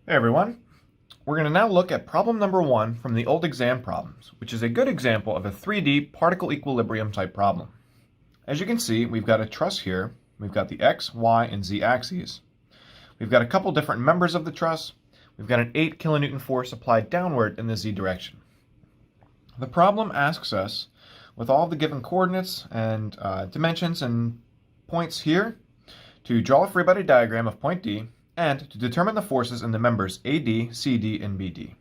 Hey everyone, we're going to now look at problem number 1 from the old exam problems, which is a good example of a 3D particle equilibrium type problem. As you can see, we've got a truss here, we've got the x, y, and z axes. We've got a couple different members of the truss, we've got an 8 kilonewton force applied downward in the z direction. The problem asks us, with all the given coordinates and dimensions and points here, to draw a free body diagram of point D and to determine the forces in the members AD, CD, and BD.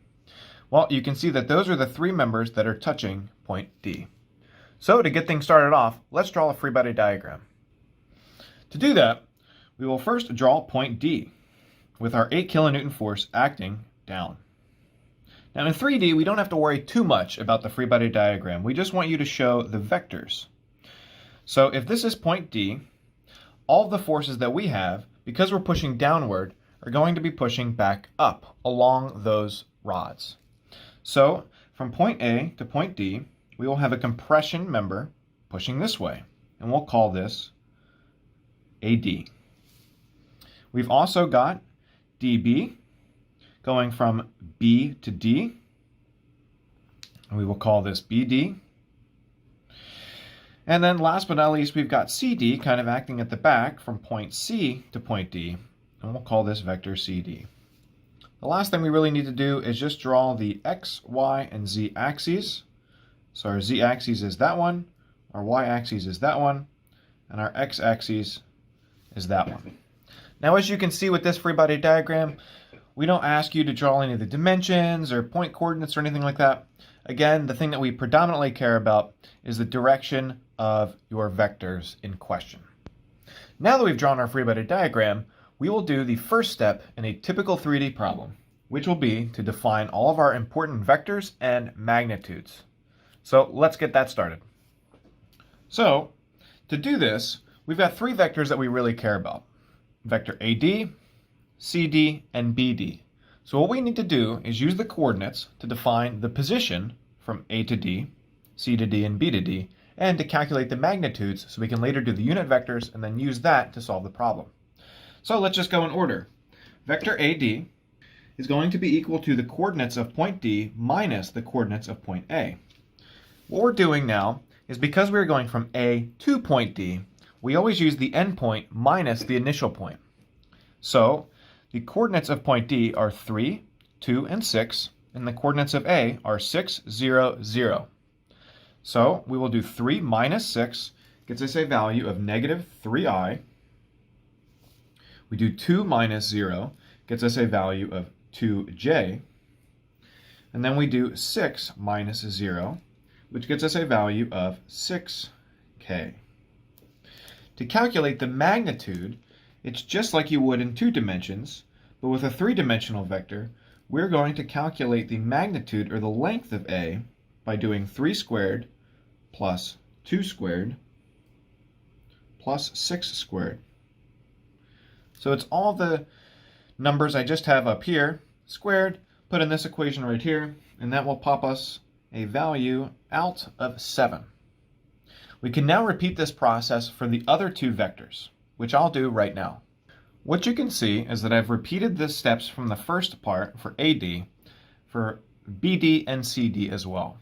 Well, you can see that those are the three members that are touching point D. So to get things started off, let's draw a free body diagram. To do that, we will first draw point D with our 8 kilonewton force acting down. Now in 3D, we don't have to worry too much about the free body diagram. We just want you to show the vectors. So if this is point D, all of the forces that we have, because we're pushing downward, are going to be pushing back up along those rods. So from point A to point D, we will have a compression member pushing this way, and we'll call this AD. We've also got DB going from B to D, and we will call this BD. And then last but not least, we've got CD kind of acting at the back from point C to point D, and we'll call this vector CD. The last thing we really need to do is just draw the X, Y, and Z axes. So our Z axis is that one, our Y axis is that one, and our X axis is that one. Now as you can see with this free body diagram, we don't ask you to draw any of the dimensions or point coordinates or anything like that. Again, the thing that we predominantly care about is the direction of your vectors in question. Now that we've drawn our free body diagram, we will do the first step in a typical 3D problem, which will be to define all of our important vectors and magnitudes. So let's get that started. So to do this, we've got three vectors that we really care about: vector AD, CD, and BD. So what we need to do is use the coordinates to define the position from A to D, C to D, and B to D, and to calculate the magnitudes so we can later do the unit vectors and then use that to solve the problem. So let's just go in order. Vector AD is going to be equal to the coordinates of point D minus the coordinates of point A. What we're doing now is, because we're going from A to point D, we always use the endpoint minus the initial point. So the coordinates of point D are 3, 2, and 6, and the coordinates of A are 6, 0, 0. So we will do 3 minus 6, gets us a value of negative 3i. We do 2 minus 0, gets us a value of 2j. And then we do 6 minus 0, which gets us a value of 6k. To calculate the magnitude, it's just like you would in 2 dimensions, but with a 3-dimensional vector, we're going to calculate the magnitude, or the length, of A by doing 3 squared plus 2 squared plus 6 squared. So it's all the numbers I just have up here squared, put in this equation right here, and that will pop us a value out of 7. We can now repeat this process for the other two vectors, which I'll do right now. What you can see is that I've repeated the steps from the first part for AD for BD and CD as well.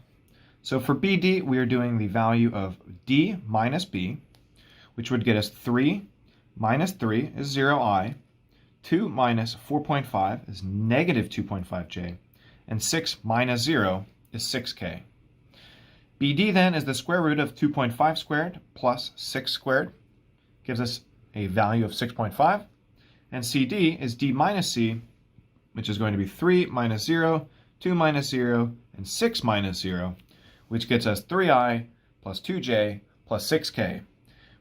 So for BD, we are doing the value of D minus B, which would get us 3 minus 3 is 0i, 2 minus 4.5 is negative 2.5j, and 6 minus 0 is 6k. BD then is the square root of 2.5 squared plus 6 squared, gives us a value of 6.5, and CD is D minus C, which is going to be 3 minus 0, 2 minus 0, and 6 minus 0, which gets us 3i plus 2j plus 6k,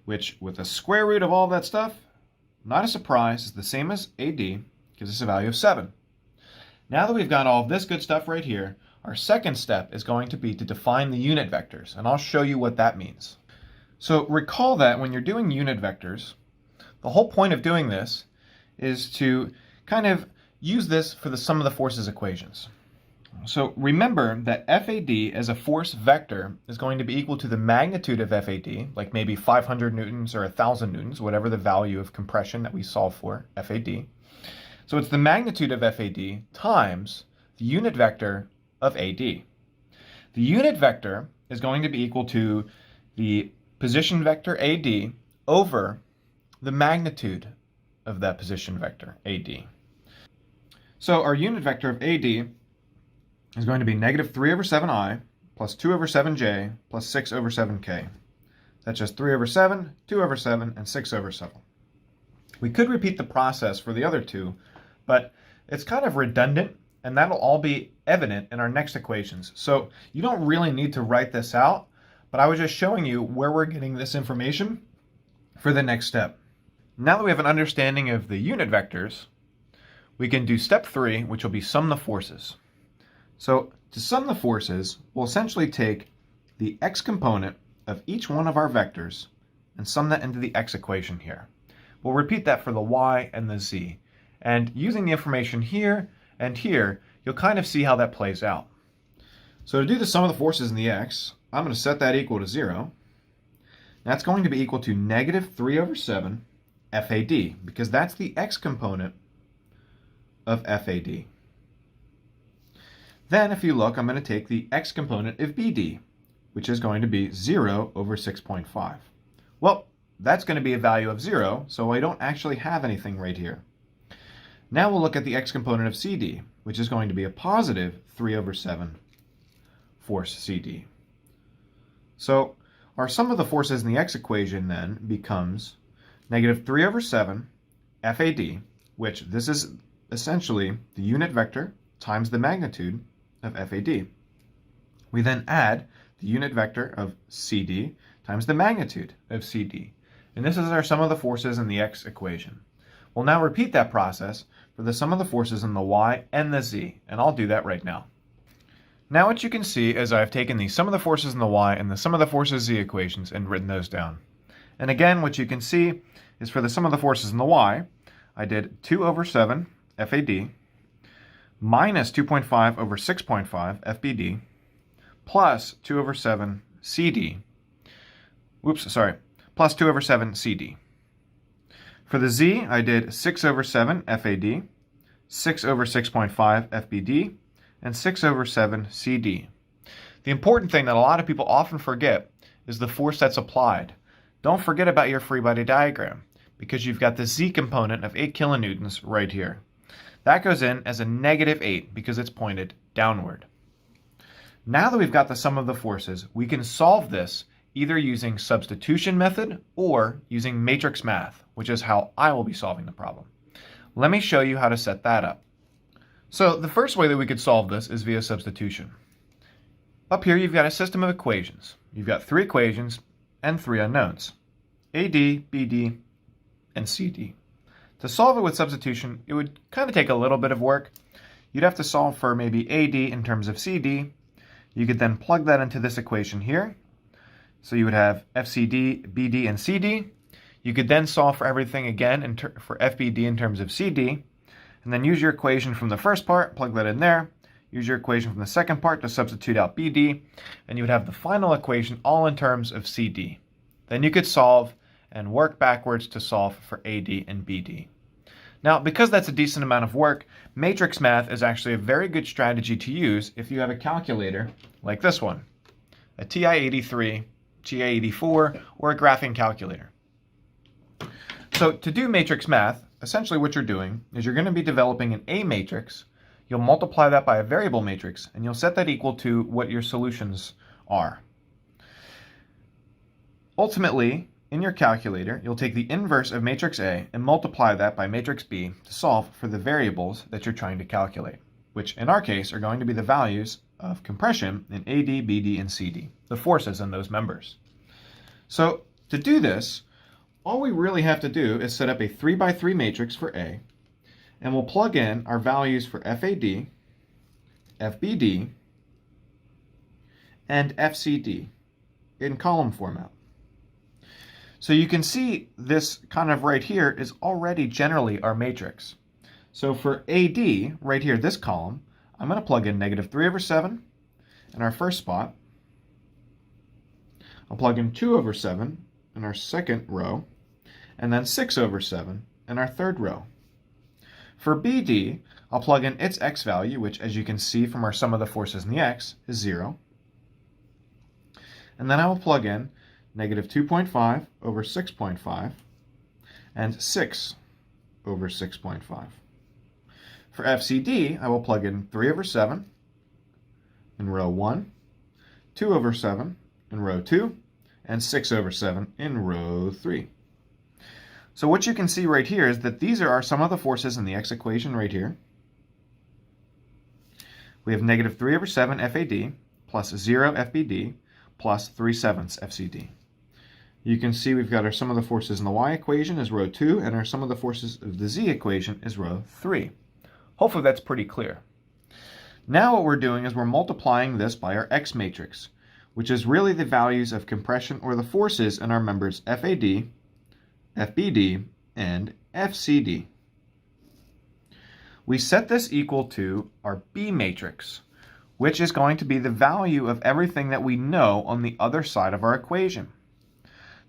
which, with the square root of all that stuff, not a surprise, is the same as AD, gives us a value of 7. Now that we've got all of this good stuff right here, our second step is going to be to define the unit vectors, and I'll show you what that means. So recall that when you're doing unit vectors, the whole point of doing this is to kind of use this for the sum of the forces equations. So remember that FAD as a force vector is going to be equal to the magnitude of FAD, like maybe 500 newtons or 1,000 newtons, whatever the value of compression that we solve for, FAD. So it's the magnitude of FAD times the unit vector of AD. The unit vector is going to be equal to the position vector AD over the magnitude of that position vector AD. So our unit vector of AD is going to be negative 3 over 7i plus 2 over 7j plus 6 over 7k. That's just 3 over 7, 2 over 7, and 6 over 7. We could repeat the process for the other two, but it's kind of redundant, and that'll all be evident in our next equations. So you don't really need to write this out, but I was just showing you where we're getting this information for the next step. Now that we have an understanding of the unit vectors, we can do step 3, which will be sum the forces. So to sum the forces, we'll essentially take the x component of each one of our vectors and sum that into the x equation here. We'll repeat that for the y and the z. And using the information here and here, you'll kind of see how that plays out. So to do the sum of the forces in the x, I'm going to set that equal to 0. That's going to be equal to negative 3 over 7 FAD, because that's the x component of FAD. Then if you look, I'm going to take the x component of BD, which is going to be 0 over 6.5. Well, that's going to be a value of 0, so I don't actually have anything right here. Now we'll look at the x component of CD, which is going to be a positive 3 over 7 force CD. So our sum of the forces in the x equation then becomes negative 3 over 7 FAD, which this is essentially the unit vector times the magnitude of FAD. We then add the unit vector of CD times the magnitude of CD. And this is our sum of the forces in the x equation. We'll now repeat that process for the sum of the forces in the y and the z, and I'll do that right now. Now what you can see is I've taken the sum of the forces in the y and the sum of the forces z equations and written those down. And again, what you can see is for the sum of the forces in the y, I did 2 over 7 FAD minus 2.5 over 6.5 FBD plus 2 over 7 CD. Plus 2 over 7 CD. For the z, I did 6 over 7 FAD, 6 over 6.5 FBD, and 6 over 7 CD. The important thing that a lot of people often forget is the force that's applied. Don't forget about your free body diagram, because you've got the z component of 8 kilonewtons right here. That goes in as a negative 8 because it's pointed downward. Now that we've got the sum of the forces, we can solve this either using substitution method or using matrix math, which is how I will be solving the problem. Let me show you how to set that up. So the first way that we could solve this is via substitution. Up here you've got a system of equations. You've got 3 equations and 3 unknowns, AD, BD, and CD. To solve it with substitution, it would kind of take a little bit of work. You'd have to solve for maybe AD in terms of CD. You could then plug that into this equation here. So you would have FCD, BD, and CD. You could then solve for everything again for FBD in terms of CD, and then use your equation from the first part, plug that in there, use your equation from the second part to substitute out BD, and you would have the final equation all in terms of CD. Then you could solve and work backwards to solve for AD and BD. Now, because that's a decent amount of work, matrix math is actually a very good strategy to use if you have a calculator like this one, a TI-83, TI-84, or a graphing calculator. So to do matrix math, essentially what you're doing is you're going to be developing an A matrix. You'll multiply that by a variable matrix, and you'll set that equal to what your solutions are. Ultimately, in your calculator, you'll take the inverse of matrix A and multiply that by matrix B to solve for the variables that you're trying to calculate, which in our case are going to be the values of compression in AD, BD, and CD, the forces in those members. So to do this, all we really have to do is set up a 3x3 matrix for A, and we'll plug in our values for FAD, FBD, and FCD in column format. So you can see this kind of right here is already generally our matrix. So for AD, right here, this column, I'm going to plug in negative 3 over 7 in our first spot. I'll plug in 2 over 7 in our second row, and then 6 over 7 in our third row. For BD, I'll plug in its x value, which, as you can see from our sum of the forces in the x, is 0. And then I will plug in negative 2.5 over 6.5 and 6 over 6.5. For FCD, I will plug in 3 over 7 in row 1, 2 over 7 in row 2, and 6 over 7 in row 3. So what you can see right here is that these are some of the forces in the x equation right here. We have negative 3 over 7 FAD plus 0 FBD plus 3/7 FCD. You can see we've got our sum of the forces in the y equation is row 2, and our sum of the forces of the z equation is row 3. Hopefully that's pretty clear. Now what we're doing is we're multiplying this by our x matrix, which is really the values of compression or the forces in our members FAD, FBD, and FCD. We set this equal to our B matrix, which is going to be the value of everything that we know on the other side of our equation.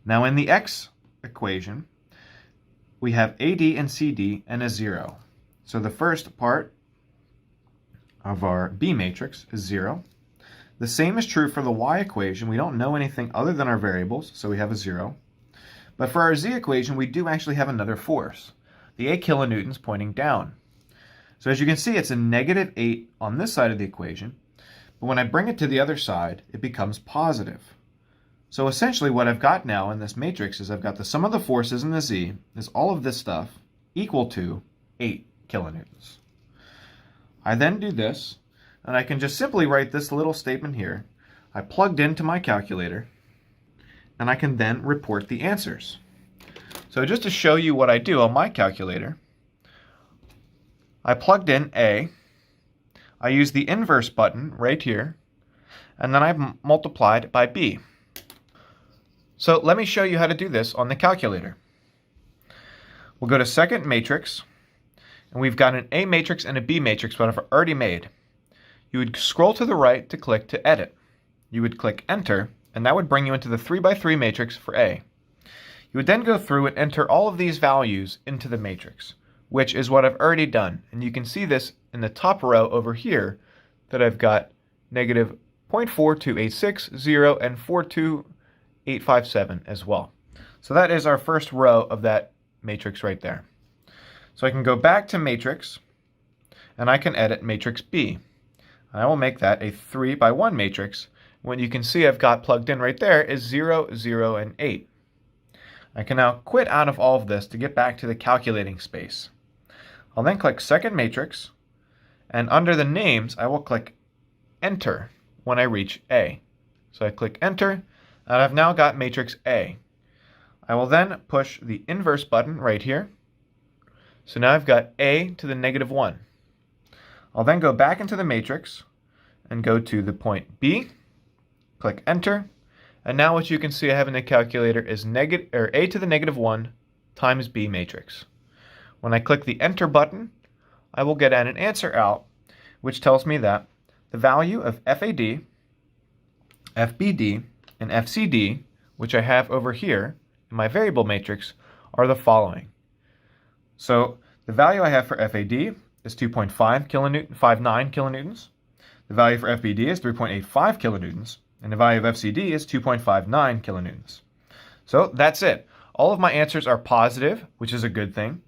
Now in the x equation, we have AD and CD and a 0. So the first part of our B matrix is 0. The same is true for the y equation. We don't know anything other than our variables, so we have a 0. But for our z equation, we do actually have another force, the 8 kilonewtons pointing down. So as you can see, it's a negative 8 on this side of the equation, but when I bring it to the other side, it becomes positive. So essentially what I've got now in this matrix is I've got the sum of the forces in the z is all of this stuff equal to 8 kilonewtons. I then do this, and I can just simply write this little statement here. I plugged into my calculator, and I can then report the answers. So just to show you what I do on my calculator, I plugged in A, I used the inverse button right here, and then I've multiplied by B. So let me show you how to do this on the calculator. We'll go to second matrix, and we've got an A matrix and a B matrix, what I've already made. You would scroll to the right to click to edit. You would click enter, and that would bring you into the 3x3 matrix for A. You would then go through and enter all of these values into the matrix, which is what I've already done. And you can see this in the top row over here that I've got negative 0.4286, 0, and 42857 as well. So that is our first row of that matrix right there. So I can go back to matrix, and I can edit matrix B. I will make that a 3x1 matrix. What you can see I've got plugged in right there is 0, 0, and 8. I can now quit out of all of this to get back to the calculating space. I'll then click second matrix, and under the names I will click enter when I reach A. So I click enter, and I've now got matrix A. I will then push the inverse button right here. So now I've got A to the negative 1. I'll then go back into the matrix and go to the point B, click enter, and now what you can see I have in the calculator is A to the negative 1 times B matrix. When I click the enter button, I will get an answer out, which tells me that the value of FAD, FBD, and FCD, which I have over here in my variable matrix, are the following. So the value I have for FAD is 2.59 kilonewtons. The value for FBD is 3.85 kilonewtons. And the value of FCD is 2.59 kilonewtons. So that's it. All of my answers are positive, which is a good thing.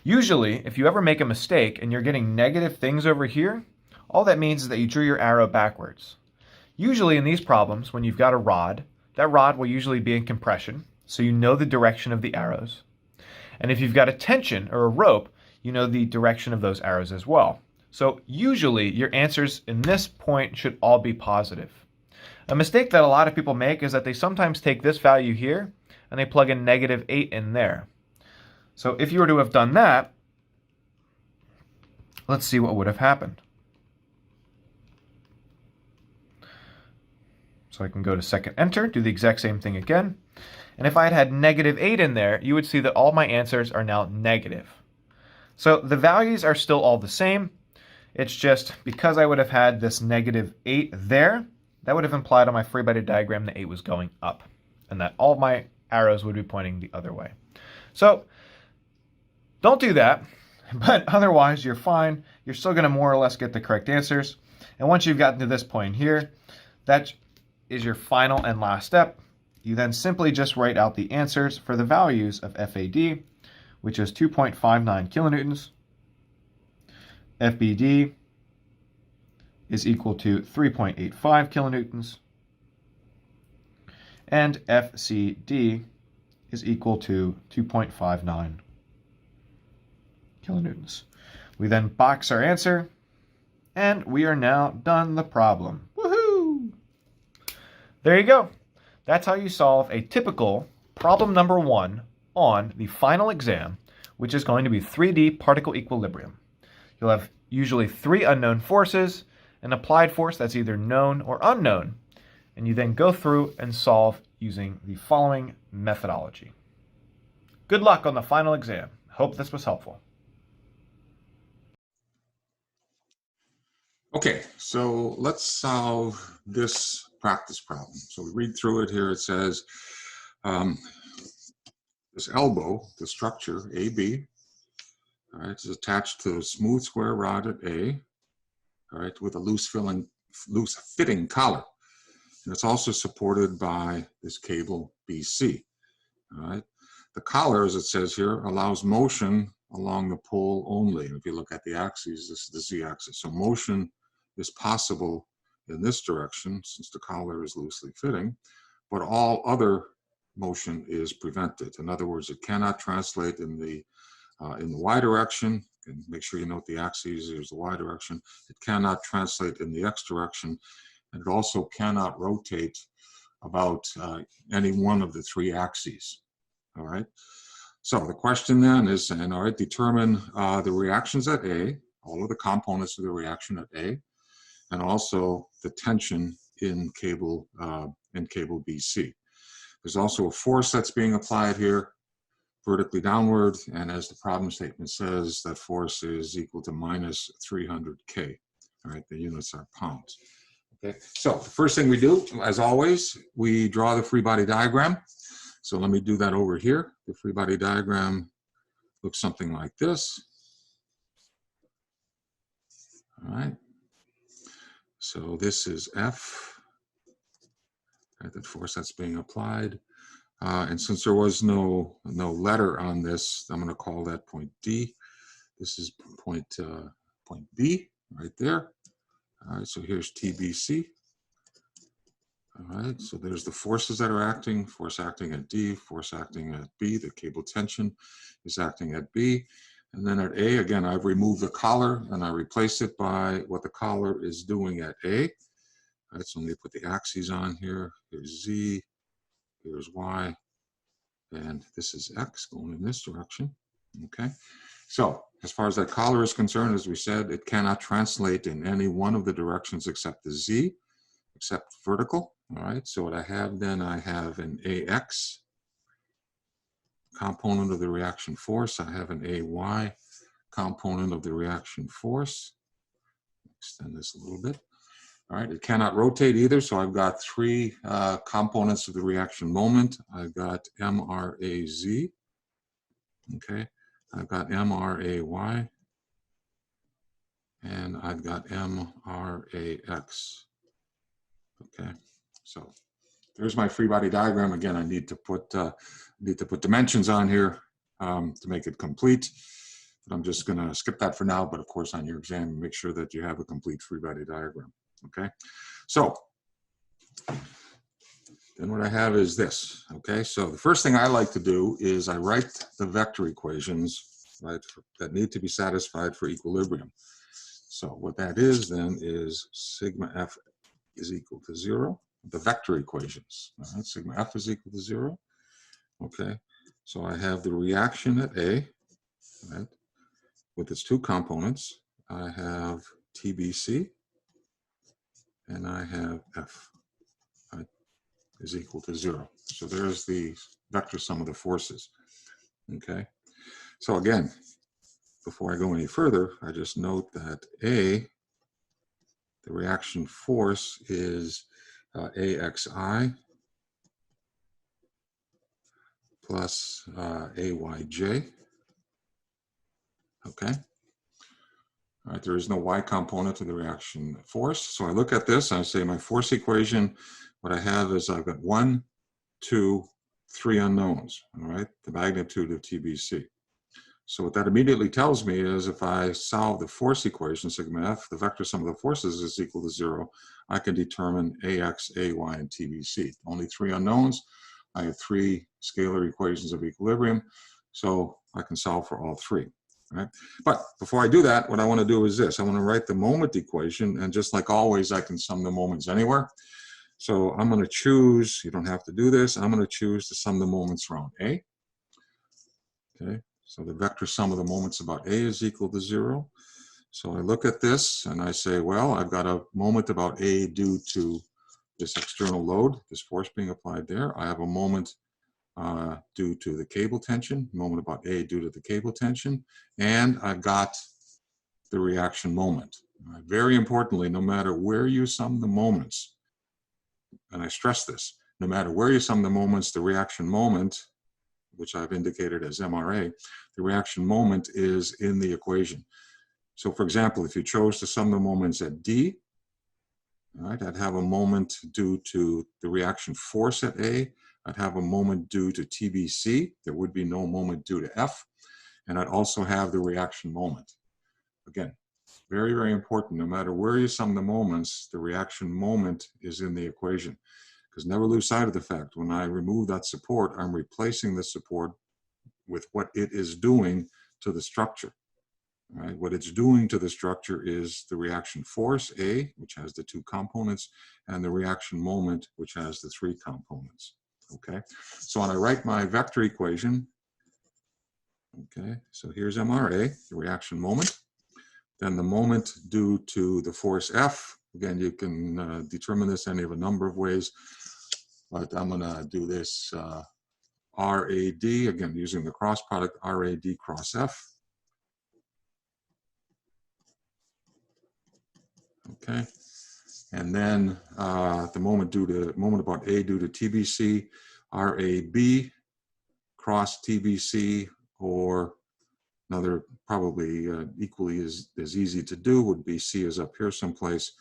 Usually, if you ever make a mistake and you're getting negative things over here, all that means is that you drew your arrow backwards. Usually in these problems, when you've got a rod, that rod will usually be in compression, so you know the direction of the arrows. And if you've got a tension or a rope, you know the direction of those arrows as well. So usually your answers in this point should all be positive. A mistake that a lot of people make is that they sometimes take this value here and they plug in negative 8 in there. So if you were to have done that, let's see what would have happened. So I can go to second enter, do the exact same thing again. And if I had had negative 8 in there, you would see that all my answers are now negative. So the values are still all the same. It's just because I would have had this negative 8 there, that would have implied on my free body diagram that 8 was going up, and that all my arrows would be pointing the other way. So don't do that. But otherwise, you're fine. You're still going to more or less get the correct answers. And once you've gotten to this point here, that is your final and last step. You then simply just write out the answers for the values of FAD, which is 2.59 kilonewtons. FBD is equal to 3.85 kilonewtons. And FCD is equal to 2.59 kilonewtons. We then box our answer, and we are now done the problem. Woohoo! There you go. That's how you solve a typical problem number 1 on the final exam, which is going to be 3D particle equilibrium. You'll have usually 3 unknown forces, an applied force that's either known or unknown, and you then go through and solve using the following methodology. Good luck on the final exam. Hope this was helpful. Okay, so let's solve this practice problem. So we read through it here. It says this elbow, the structure AB, all right, is attached to a smooth square rod at A, all right, with a loose fitting collar. And it's also supported by this cable BC, all right. The collar, as it says here, allows motion along the pole only. And if you look at the axes, this is the z-axis. So motion is possible in this direction since the collar is loosely fitting, but all other motion is prevented. In other words, it cannot translate in the y direction. And make sure you note the axes. There's the y direction. It cannot translate in the x direction, and it also cannot rotate about any one of the 3 axes. All right. So the question then is saying, all right, determine the reactions at A, all of the components of the reaction at A, and also the tension in cable BC. There's also a force that's being applied here, vertically downward, and as the problem statement says, that force is equal to minus 300 K. All right, the units are pounds. Okay, so the first thing we do, as always, we draw the free body diagram. So let me do that over here. The free body diagram looks something like this. All right. So this is F, right, the force that's being applied. And since there was no letter on this, I'm going to call that point D. This is point B right there. All right, so here's TBC. All right, so there's the forces that are acting, force acting at D, force acting at B. The cable tension is acting at B. And then at A, again, I've removed the collar and I replace it by what the collar is doing at A. All right, so let me put the axes on here. Here's Z, here's Y, and this is X going in this direction. Okay, so as far as that collar is concerned, as we said, it cannot translate in any one of the directions except the Z, except vertical. All right, so what I have then, I have an AX component of the reaction force. I have an AY component of the reaction force. Extend this a little bit. All right, it cannot rotate either, so I've got 3 components of the reaction moment. I've got MRAZ, okay, I've got MRAY, and I've got MRAX, okay. So there's my free body diagram. Again, I need to put dimensions on here to make it complete. But I'm just going to skip that for now. But of course, on your exam, make sure that you have a complete free body diagram. Okay. So then what I have is this. Okay. So the first thing I like to do is I write the vector equations, right, that need to be satisfied for equilibrium. So what that is then is sigma F is equal to 0. The vector equations. All right, sigma F is equal to 0. Okay, so I have the reaction at A, right, with its 2 components. I have TBC, and I have F, right, is equal to 0. So there's the vector sum of the forces. Okay, so again, before I go any further, I just note that A, the reaction force is AXI plus AYJ, okay? All right, there is no y component to the reaction force. So I look at this, and I say my force equation, what I have is I've got 1, 2, 3 unknowns, all right? The magnitude of TBC. So what that immediately tells me is if I solve the force equation, sigma f, the vector sum of the forces is equal to 0, I can determine AX, AY, and TBC. Only 3 unknowns. I have 3 scalar equations of equilibrium, so I can solve for all 3. Right? But before I do that, what I want to do is this. I want to write the moment equation, and just like always, I can sum the moments anywhere. So I'm going to choose, you don't have to do this, I'm going to choose to sum the moments around A. Okay, so the vector sum of the moments about A is equal to 0. So I look at this and I say, well, I've got a moment about A due to this external load, this force being applied there. I have a moment due to the cable tension, moment about A due to the cable tension, and I've got the reaction moment. Very importantly, no matter where you sum the moments, and I stress this, no matter where you sum the moments, the reaction moment, which I've indicated as MRA, the reaction moment is in the equation. So for example, if you chose to sum the moments at D, all right, I'd have a moment due to the reaction force at A. I'd have a moment due to TBC. There would be no moment due to F. And I'd also have the reaction moment. Again, very, very important. No matter where you sum the moments, the reaction moment is in the equation. Because never lose sight of the fact, when I remove that support, I'm replacing the support with what it is doing to the structure. Right? What it's doing to the structure is the reaction force, A, which has the 2 components, and the reaction moment, which has the 3 components. Okay, so when I write my vector equation, okay, so here's MRA, the reaction moment. Then the moment due to the force F, again, you can determine this any of a number of ways, but I'm going to do this RAD, again, using the cross product, RAD cross F. Okay, and then the moment about A due to TBC, RAB cross TBC, or another probably equally as easy to do would be C is up here someplace.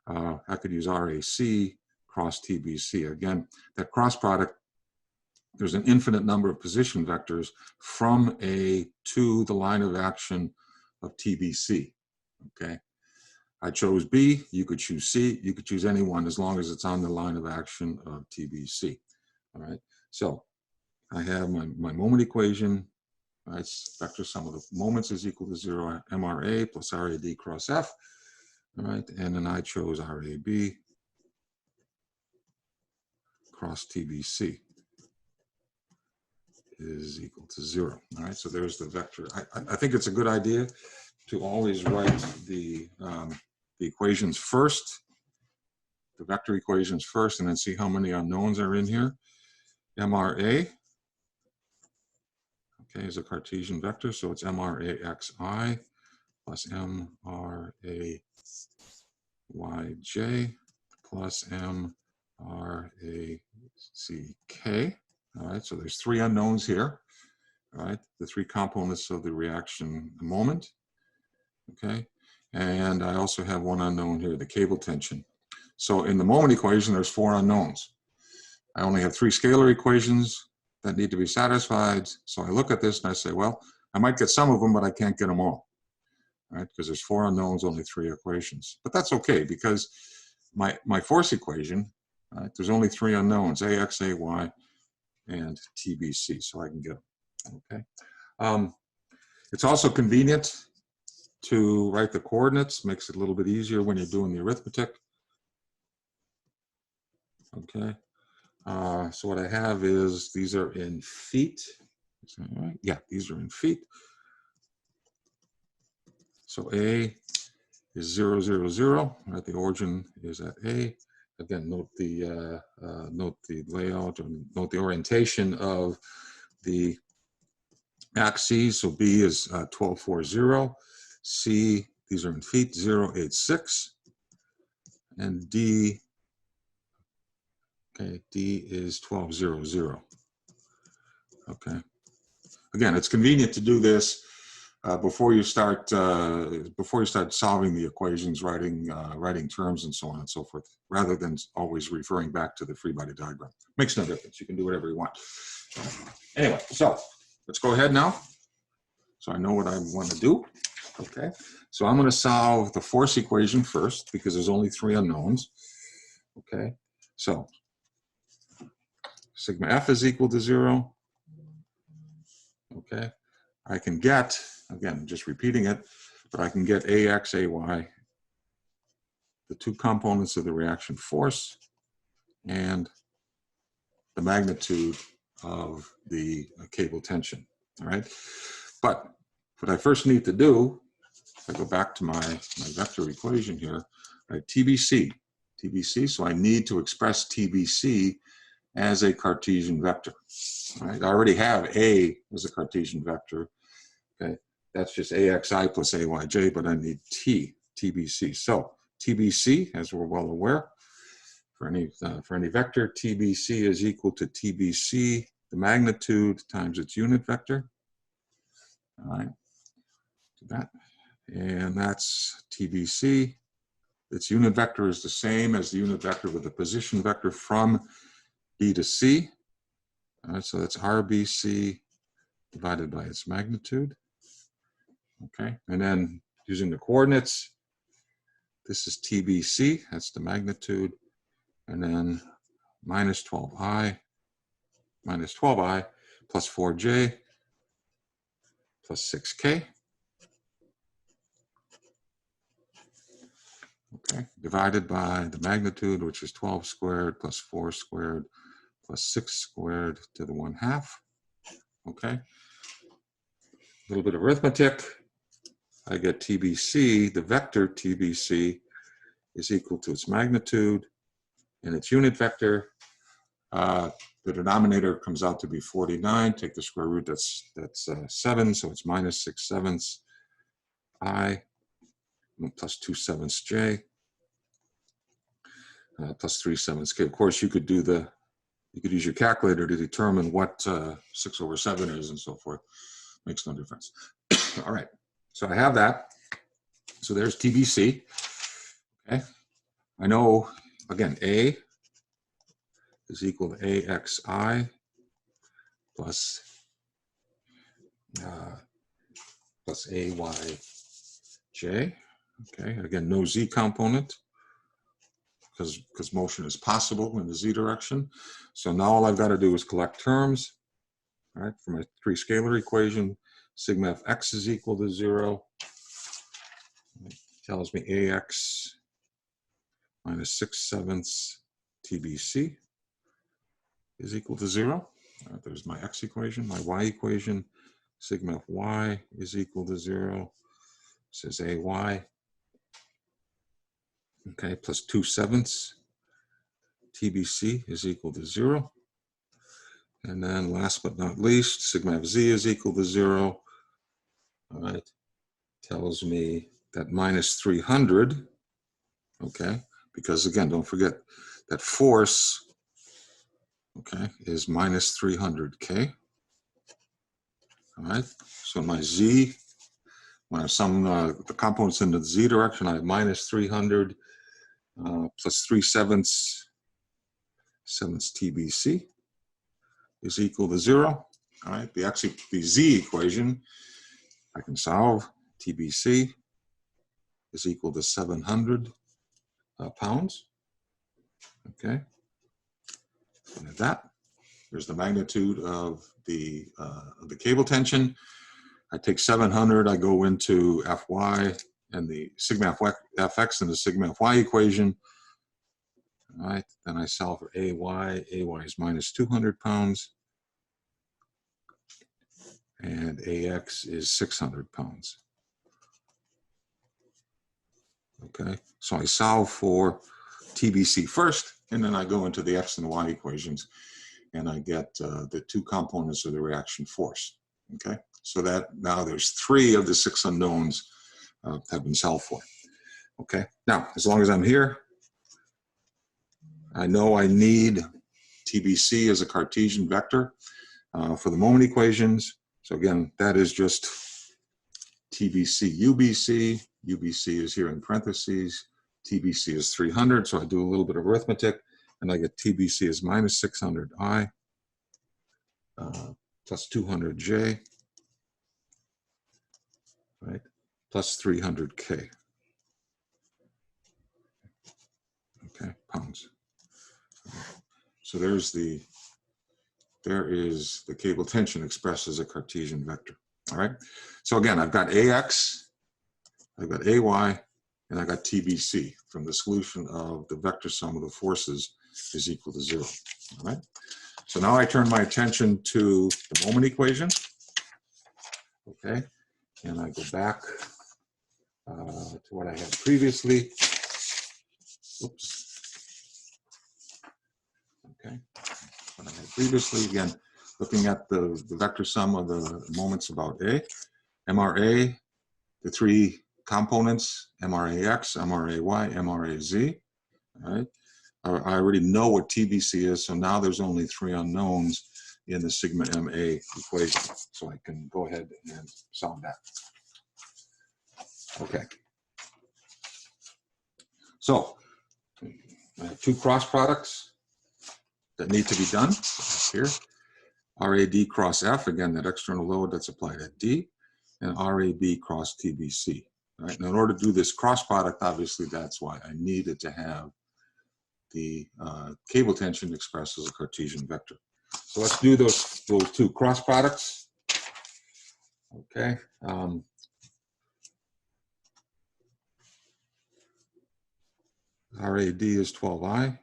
I could use RAC cross TBC. Again, that cross product, there's an infinite number of position vectors from A to the line of action of TBC. Okay. I chose B, you could choose C, you could choose any one as long as it's on the line of action of TBC. All right, so I have my moment equation, right? Vector sum of the moments is equal to 0, MRA plus RAD cross F, all right? And then I chose RAB cross TBC is equal to 0, all right? So there's the vector. I think it's a good idea to always write the equations first, the vector equations first, and then see how many unknowns are in here. MRA, okay, is a Cartesian vector, so it's MRAXI plus MRAYJ plus MRACK. All right, so there's 3 unknowns here. All right, the 3 components of the reaction moment. Okay, and I also have 1 unknown here, the cable tension. So in the moment equation, there's 4 unknowns. I only have 3 scalar equations that need to be satisfied. So I look at this and I say, well, I might get some of them, but I can't get them all, right? Because there's 4 unknowns, only 3 equations. But that's okay, because my force equation, right, there's only 3 unknowns, AX, AY, and TBC, so I can get them, okay? It's also convenient to write the coordinates, makes it a little bit easier when you're doing the arithmetic, okay? So what I have is, these are in feet. Is that right? Yeah, these are in feet. So A is 0, 0, 0. Right, the origin is at A. Again, note the layout, or note the orientation of the axes. So B is 1240. C, these are in feet, 086. And D, okay, D is 1200. Okay. Again, it's convenient to do this before you start solving the equations, writing terms and so on and so forth, rather than always referring back to the free body diagram. Makes no difference. You can do whatever you want. Anyway, so let's go ahead now. So I know what I want to do. Okay, so I'm going to solve the force equation first because there's only 3 unknowns. Okay, so sigma F is equal to 0. Okay, I can get, again, just repeating it, but I can get AX, AY, the 2 components of the reaction force, and the magnitude of the cable tension. All right, but what I first need to do, if I go back to my vector equation here, right, TBC, so I need to express TBC as a Cartesian vector. Right? I already have A as a Cartesian vector. Okay, that's just AXI plus AYJ, but I need TBC. So TBC, as we're well aware, for any vector, TBC is equal to TBC, the magnitude times its unit vector. All right, do that, and that's TBC. Its unit vector is the same as the unit vector with the position vector from B to C. All right, so that's RBC divided by its magnitude. Okay, and then using the coordinates, this is TBC, that's the magnitude, and then minus 12i plus 4j plus 6k. Okay, divided by the magnitude, which is 12 squared plus 4 squared plus 6 squared to the 1/2. Okay, a little bit of arithmetic. I get TBC, the vector TBC is equal to its magnitude and its unit vector. The denominator comes out to be 49. Take the square root, that's 7, so it's minus 6/7 I plus 2/7 j plus 3/7 k. Of course, you could use your calculator to determine what 6/7 is and so forth. Makes no difference. All right, so I have that. So there's TBC. Okay, I know, again, A is equal to AXI plus AYJ. Okay, again, no Z component because motion is possible in the Z direction. So now all I've got to do is collect terms. All right, for my 3 scalar equation, sigma Fx is equal to 0. It tells me AX minus 6/7 TBC is equal to 0. All right, there's my X equation, my Y equation. Sigma Fy is equal to 0. It says AY. Okay, plus 2/7 TBC is equal to 0. And then last but not least, sigma Fz is equal to 0. All right, tells me that minus 300, okay, because again, don't forget that force, okay, is minus 300K. All right, so my Z, when I sum the components in the Z direction, I have minus 300 plus 3/7 TBC is equal to 0. All right, the Z equation, I can solve. TBC is equal to 700 pounds. Okay, and at that, there's the magnitude of the cable tension. I take 700, I go into Fy and the sigma Fx and the sigma Fy equation. All right, then I solve for AY. AY is minus 200 pounds. And AX is 600 pounds. Okay, so I solve for TBC first, and then I go into the X and Y equations, and I get the 2 components of the reaction force. Okay, so that now there's 3 of the 6 unknowns have been solved for. Okay, now as long as I'm here, I know I need TBC as a Cartesian vector for the moment equations. So again, that is just TBC, UBC. UBC is here in parentheses. TBC is 300, so I do a little bit of arithmetic, and I get TBC is minus 600I plus 200J, right, plus 300K. Okay, pounds. So there is the cable tension expressed as a Cartesian vector. All right. So again, I've got AX, I've got AY, and I got TBC from the solution of the vector sum of the forces is equal to 0. All right. So now I turn my attention to the moment equation. Okay. And I go back to what I had previously. Oops. Okay. What I had previously, again, looking at the vector sum of the moments about A. MRA, the three components, MRAX, MRAY, MRAZ. All right. I already know what TBC is, so now there's only 3 unknowns in the sigma MA equation. So I can go ahead and solve that. Okay. So I have 2 cross products that need to be done here. RAD cross F, again, that external load that's applied at D, and RAB cross TBC. Right? Now, in order to do this cross product, obviously, that's why I needed to have the cable tension expressed as a Cartesian vector. So let's do those 2 cross products. Okay. RAD is 12I.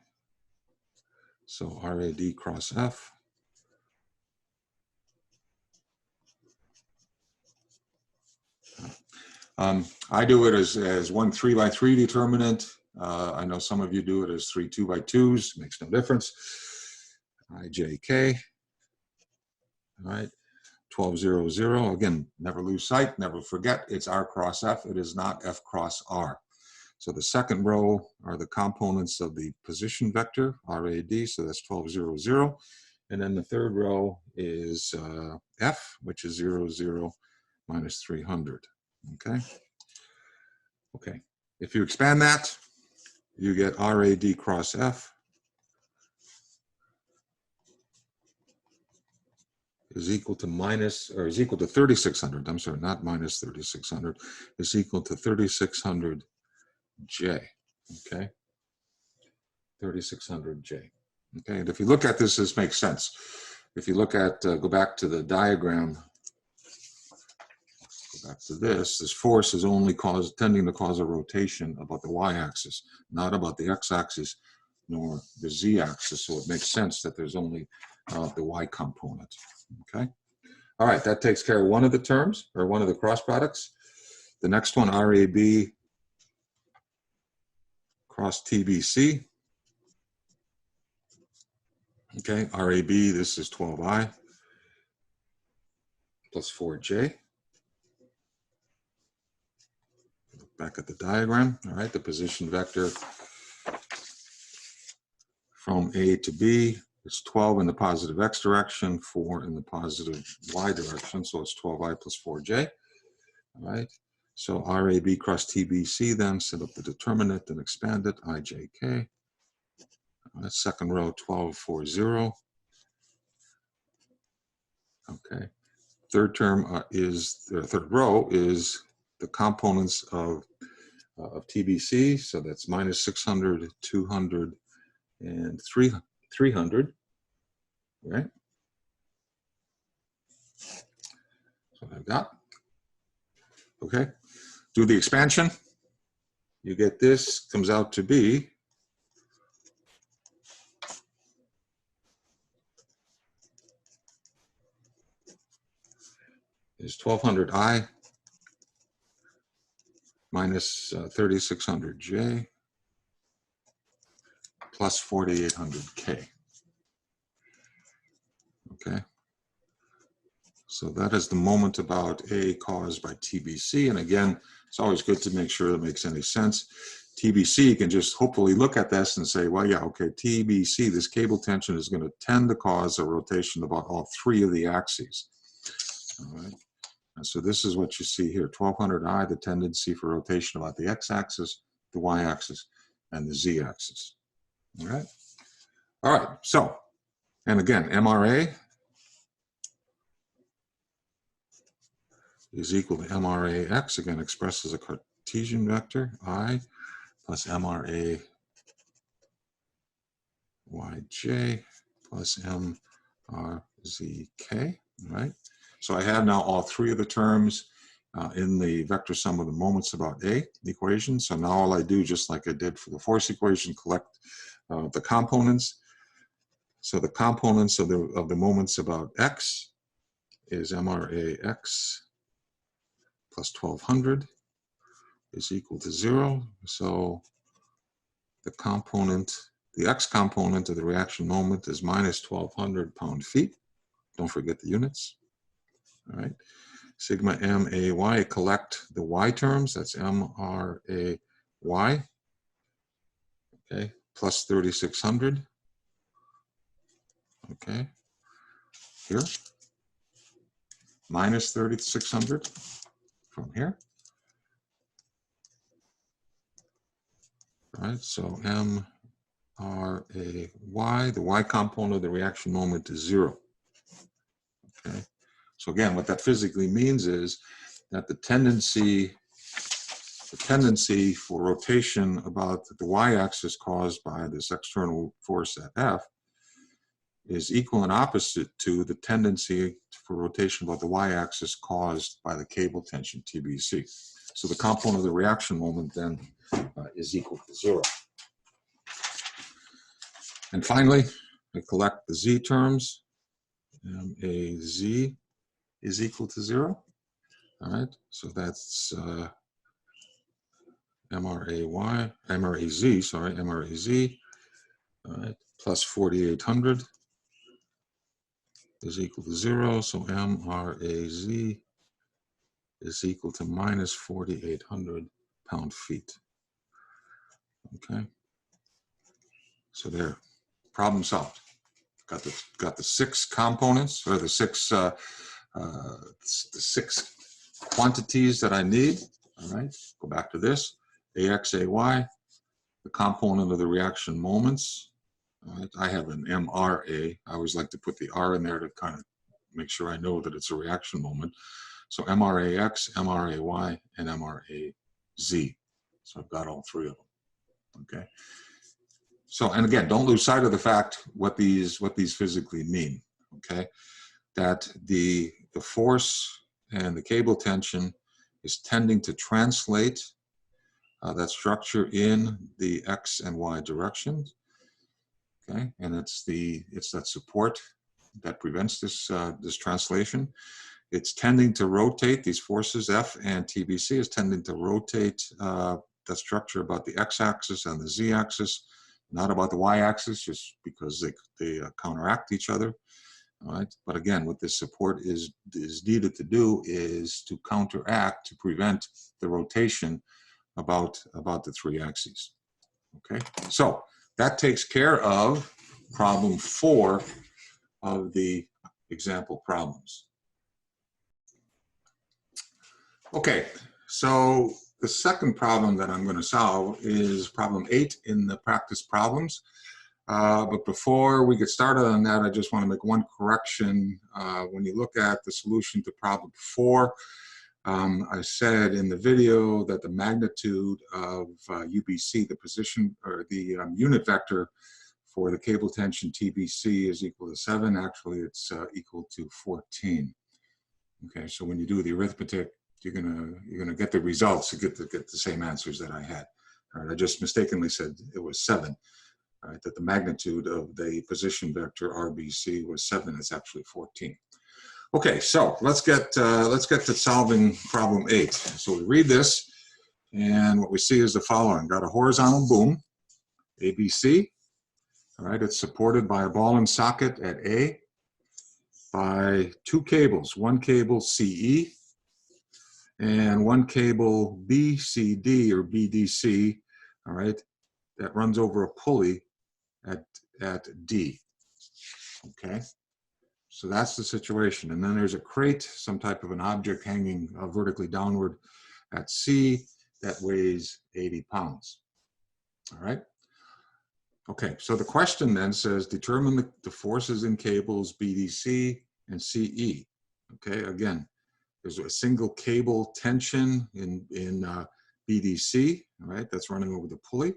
So RAD cross F. I do it as one 3x3 determinant. I know some of you do it as 3 2x2s. Makes no difference. IJK. All right. 1200. Again, never lose sight, never forget. It's R cross F. It is not F cross R. So the second row are the components of the position vector, RAD. So that's 1200. And then the third row is F, which is 00 minus 300. Okay. Okay. If you expand that, you get RAD cross F is equal to is equal to 3600. I'm sorry, not minus 3600. Is equal to 3600 J. Okay. 3600 J. Okay. And if you look at this, this makes sense. If you look at, go back to the diagram. Back to this force is only tending to cause a rotation about the y-axis, not about the x-axis nor the z-axis. So it makes sense that there's only the y component. Okay. All right, that takes care of one of the terms, or one of the cross products. The next one, RAB cross TBC. Okay, RAB, this is 12I plus 4J. Back at the diagram, all right, the position vector from A to B, it's 12 in the positive X direction, 4 in the positive Y direction, so it's 12I plus 4J, all right? So RAB cross TBC, then set up the determinant and expand it, IJK. That's second row, 1240. Okay. Third term third row is the components of TBC, so that's minus 600, 200, and 300, right? That's what I've got. Okay, do the expansion. You get this, comes out to be is 1200I minus 3600J plus 4800K. Okay. So that is the moment about A caused by TBC. And again, it's always good to make sure that makes any sense. TBC, you can just hopefully look at this and say, well, yeah, okay, TBC, this cable tension is going to tend to cause a rotation about all 3 of the axes. All right. And so this is what you see here, 1200I, the tendency for rotation about the x-axis, the y-axis, and the z-axis. All right? All right, so, and again, MRA is equal to MRAX, again expressed as a Cartesian vector, I, plus MRA yj plus mrzk, right? So I have now all three of the terms in the vector sum of the moments about A equation. So now all I do, just like I did for the force equation, collect the components. So the components of the moments about X is MRAX plus 1200 is equal to 0. So the component, the X component of the reaction moment is minus 1200 pound-feet. Don't forget the units. All right. Sigma MAY, collect the Y terms. That's MRAY. Okay. Plus 3600. Okay. Here. Minus 3600 from here. All right. So MRAY, the Y component of the reaction moment is 0. Okay. So again, what that physically means is that the tendency for rotation about the y-axis caused by this external force at F is equal and opposite to the tendency for rotation about the y-axis caused by the cable tension TBC. So the component of the reaction moment then is equal to 0. And finally, I collect the z terms. MAZ is equal to 0. All right, so that's MRAZ, all right, plus 4800 is equal to 0. So MRAZ is equal to minus 4800 pound-feet. Okay, so there, problem solved. Got the 6 components, or the six quantities that I need. All right, go back to this. AX, AY, the component of the reaction moments. All right, I have an MRA. I always like to put the R in there to kind of make sure I know that it's a reaction moment. So MRAX, MRAY, and MRAZ. So I've got all 3 of them. Okay. So, and again, don't lose sight of the fact what these physically mean. Okay, that the force and the cable tension is tending to translate that structure in the X and Y directions. Okay, and it's that support that prevents this this translation. It's tending to rotate, these forces F and TBC is tending to rotate that structure about the X-axis and the Z-axis, not about the Y-axis, just because they counteract each other. All right, but again, what this support is needed to do is to counteract, to prevent the rotation about the 3 axes. Okay, so that takes care of problem 4 of the example problems. Okay, so the second problem that I'm going to solve is problem 8 in the practice problems. But before we get started on that, I just want to make one correction. When you look at the solution to problem 4, I said in the video that the magnitude of UBC, the position or the unit vector for the cable tension TBC is equal to 7. Actually, it's equal to 14. Okay, so when you do the arithmetic, you're gonna get the results. You get the same answers that I had. All right, I just mistakenly said it was 7. All right, that the magnitude of the position vector RBC was 7. It's actually 14. Okay, so let's get to solving problem 8. So we read this, and what we see is the following: got a horizontal boom, ABC. All right, it's supported by a ball and socket at A, by 2 cables, one cable CE and one cable BCD or BDC. All right, that runs over a pulley at D. Okay, So that's the situation. And then there's a crate, some type of an object hanging vertically downward at C that weighs 80 pounds. All right. Okay, so the question then says determine the forces in cables BDC and CE. Okay, again, there's a single cable tension in BDC, all right, that's running over the pulley.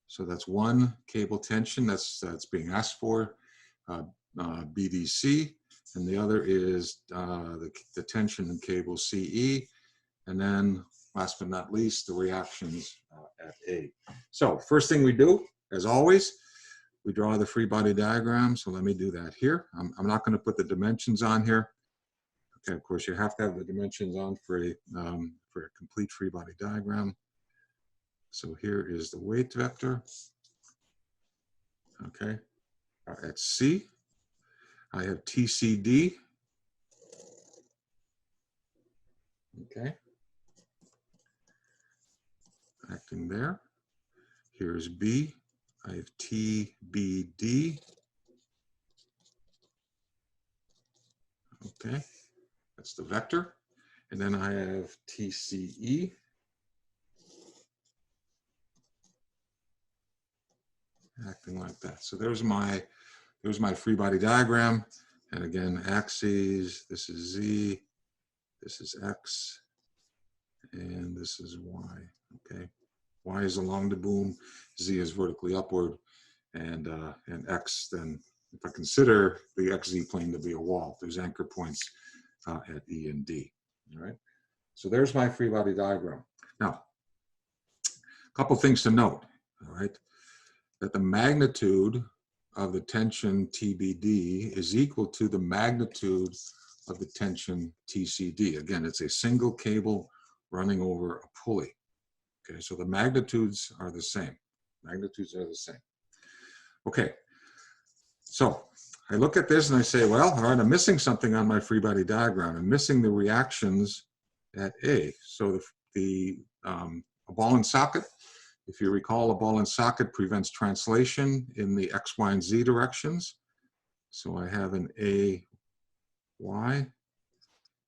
So that's one cable tension that's being asked for, BDC, and the other is the tension in cable CE, and then last but not least, the reactions at A. So first thing we do, as always, we draw the free body diagram. So let me do that here. I'm not going to put the dimensions on here. Okay, of course, you have to have the dimensions on for a complete free body diagram. So here is the weight vector. Okay, at C, I have TCD. Okay, acting there. Here's B. I have TBD. Okay, that's the vector. And then I have TCE. Acting like that. So there's my free body diagram. And again, axes, this is Z, this is X, and this is Y. Okay. Y is along the boom, Z is vertically upward, and X, then if I consider the XZ plane to be a wall, there's anchor points at E and D. All right. So there's my free body diagram. Now, a couple things to note. All right. That the magnitude of the tension TBD is equal to the magnitude of the tension TCD. Again, it's a single cable running over a pulley. Okay, so the magnitudes are the same. Magnitudes are the same. Okay, so I look at this and I say, well, all right, I'm missing something on my free body diagram. I'm missing the reactions at A. So a ball and socket, if you recall, a ball and socket prevents translation in the X, Y, and Z directions. So I have an AY,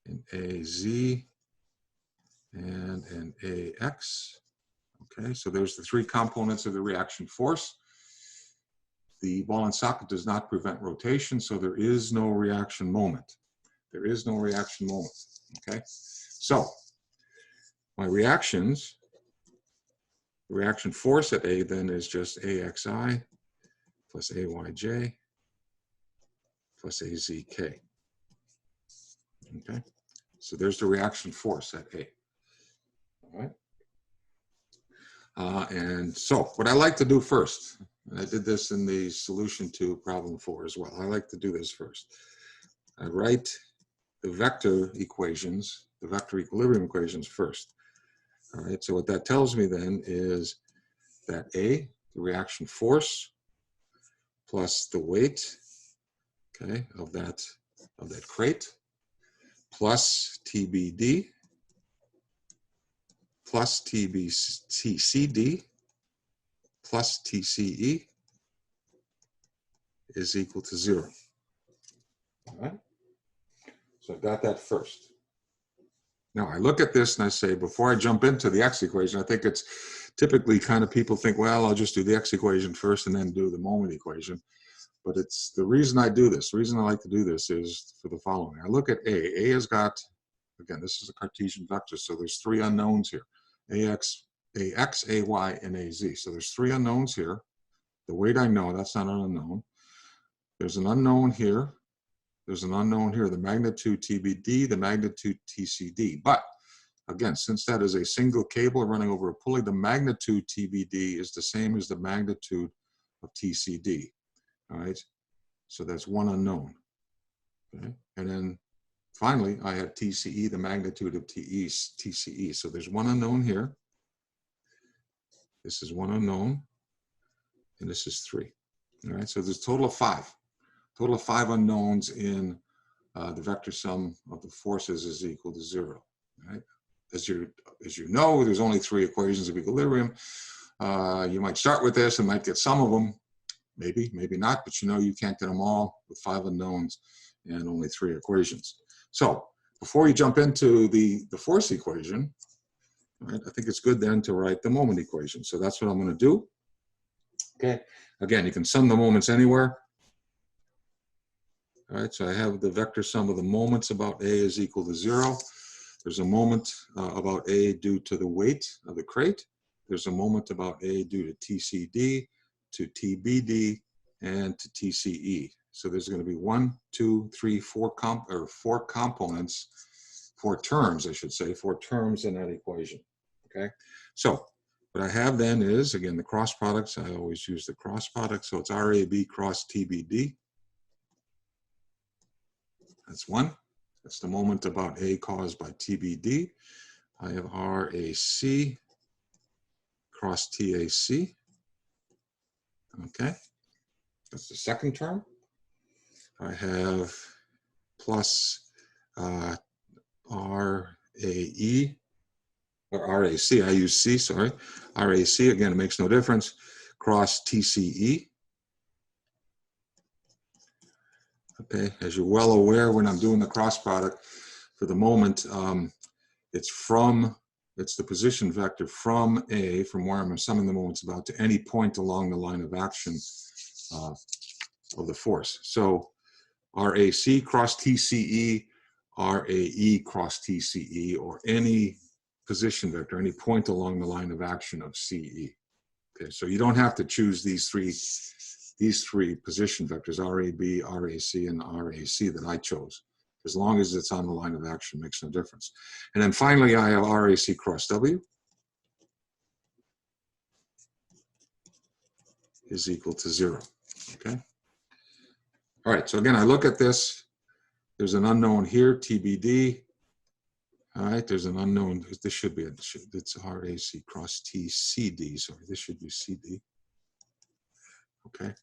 an AZ, and an AX. Okay, so there's the three components of the reaction force. The ball and socket does not prevent rotation, so there is no reaction moment. There is no reaction moment. Okay, so my reactions, the reaction force at A then is just AXI plus AYJ plus AZK. Okay, so there's the reaction force at A. All right. And so what I like to do first, and I did this in the solution to problem 4 as well. I like to do this first. I write the vector equations, the vector equilibrium equations first. All right, so what that tells me then is that A, the reaction force, plus the weight, okay, of that crate, plus TBD, plus TCD, plus TCE is equal to 0. All right? So I got that first. Now I look at this and I say, before I jump into the X equation, I think it's typically kind of people think, well, I'll just do the X equation first and then do the moment equation. But it's the reason I do this, the reason I like to do this is for the following. I look at A. A has got, again, this is a Cartesian vector, so there's 3 unknowns here. AX, AY, and AZ. So there's 3 unknowns here. The weight I know, that's not an unknown. There's an unknown here. There's an unknown here, the magnitude TBD, the magnitude TCD. But again, since that is a single cable running over a pulley, the magnitude TBD is the same as the magnitude of TCD. All right, so that's one unknown. Okay, and then finally, I have TCE, the magnitude of TCE. So there's one unknown here. This is one unknown, and this is 3. All right, so there's a total of 5. Total of 5 unknowns in the vector sum of the forces is equal to 0. Right? As you know, there's only 3 equations of equilibrium. You might start with this and might get some of them, Maybe, maybe not, but you know you can't get them all with 5 unknowns and only 3 equations. So before you jump into the force equation, right, I think it's good then to write the moment equation. So that's what I'm going to do. Okay. Again, you can sum the moments anywhere. All right, so I have the vector sum of the moments about A is equal to 0. There's a moment about A due to the weight of the crate. There's a moment about A due to TCD, to TBD, and to TCE. So there's going to be 1, 2, 3, 4 components, 4 terms, I should say, 4 terms in that equation. Okay, so what I have then is, again, the cross products. I always use the cross product. So it's RAB cross TBD. That's 1. That's the moment about A caused by TBD. I have RAC cross TAC. Okay, that's the second term. I have plus RAE, or RAC, I use C, sorry. RAC, again, it makes no difference, cross TCE. Okay, as you're well aware, when I'm doing the cross product, for the moment, it's the position vector from A, from where I'm summing the moments about, to any point along the line of action of the force. So RAC cross TCE, RAE cross TCE, or any position vector, any point along the line of action of CE. Okay, so you don't have to choose these three position vectors, RAB, RAC, and RAC that I chose. As long as it's on the line of action, makes no difference. And then finally, I have RAC cross W is equal to 0. Okay. All right, so again, I look at this. There's an unknown here, TBD. All right, there's an unknown. This should be, it's RAC cross TCD. Sorry, this should be CD. Okay.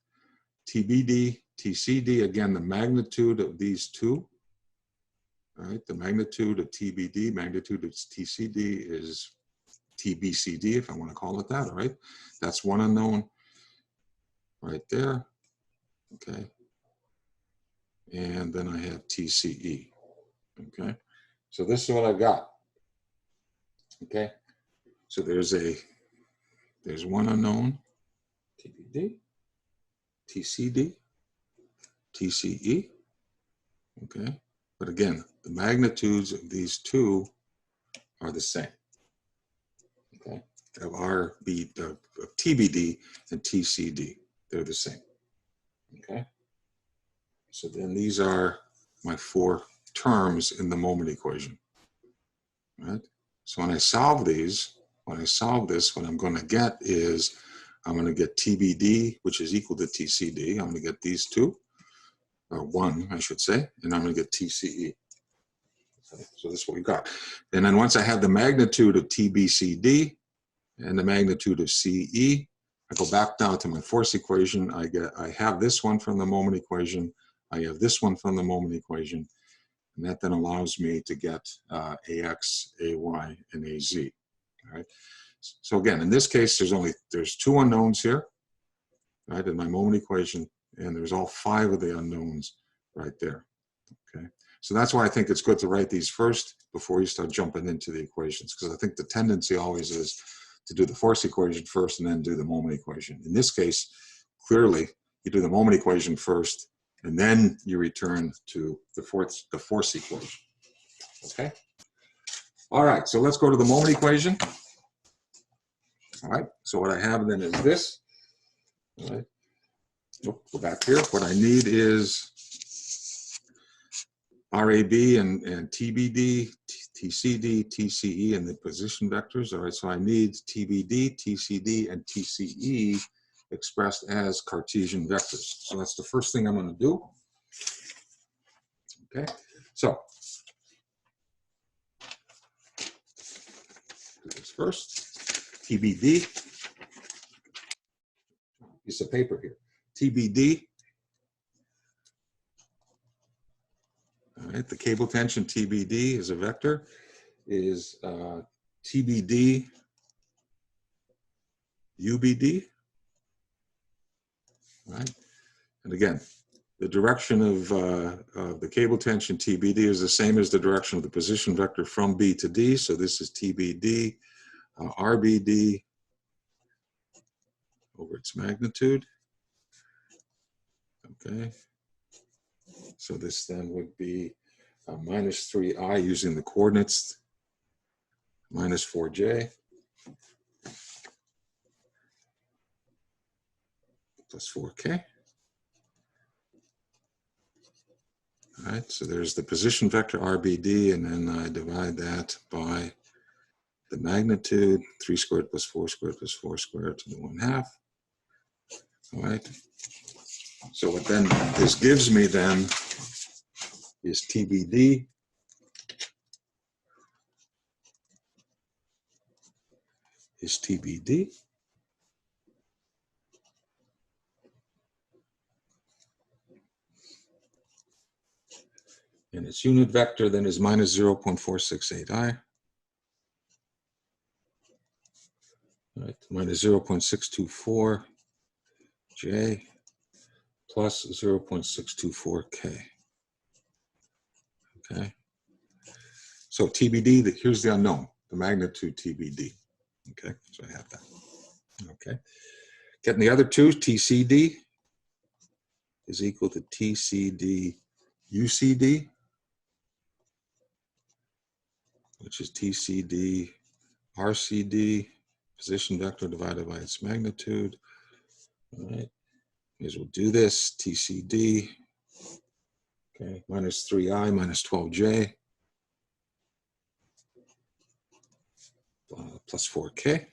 TBD, TCD, again, the magnitude of these two. All right, the magnitude of TBD, magnitude of TCD is TBCD, if I want to call it that. All right, that's one unknown right there. Okay. And then I have TCE. Okay. So this is what I've got. Okay. So there's one unknown, TBD, TCD, TCE. Okay. But again, the magnitudes of these two are the same. Okay. Of TBD and TCD, they're the same. Okay. So then these are my 4 terms in the moment equation. Right. So when I solve this, what I'm going to get is, I'm going to get TBD, which is equal to TCD. I'm going to get these two, or 1, I should say, and I'm going to get TCE. Okay, so this is what we got. And then once I have the magnitude of TBCD and the magnitude of CE, I go back down to my force equation. I have this one from the moment equation. I have this one from the moment equation. And that then allows me to get AX, AY, and AZ. All right. So again, in this case, there's 2 unknowns here, right, in my moment equation, and there's all 5 of the unknowns right there. Okay. So that's why I think it's good to write these first before you start jumping into the equations, because I think the tendency always is to do the force equation first and then do the moment equation. In this case, clearly, you do the moment equation first, and then you return to the force equation. Okay. All right, so let's go to the moment equation. All right, so what I have then is this. All right, go back here. What I need is RAB and TBD, TCD, TCE, and the position vectors. All right, so I need TBD, TCD, and TCE expressed as Cartesian vectors. So that's the first thing I'm going to do. Okay, so do this first. TBD, piece of paper here. TBD, all right, the cable tension TBD is a vector, is TBD, UBD. right? And again, the direction of the cable tension TBD is the same as the direction of the position vector from B to D. So this is TBD, RBD over its magnitude. Okay. So this then would be minus 3I using the coordinates, minus 4J, plus 4K. All right, so there's the position vector RBD, and then I divide that by the magnitude, 3 squared plus 4 squared plus 4 squared to the 1/2. All right. So what then this gives me then is TBD is TBD. And its unit vector then is minus 0.468I. Right, minus 0.624 J plus 0.624K. Okay. So TBD, here's the unknown, the magnitude TBD. Okay, so I have that. Okay. Getting the other two, TCD is equal to TCD UCD, which is TCD RCD, position vector divided by its magnitude. All right. As we'll do this, TCD, okay, minus 3I minus 12J plus 4K.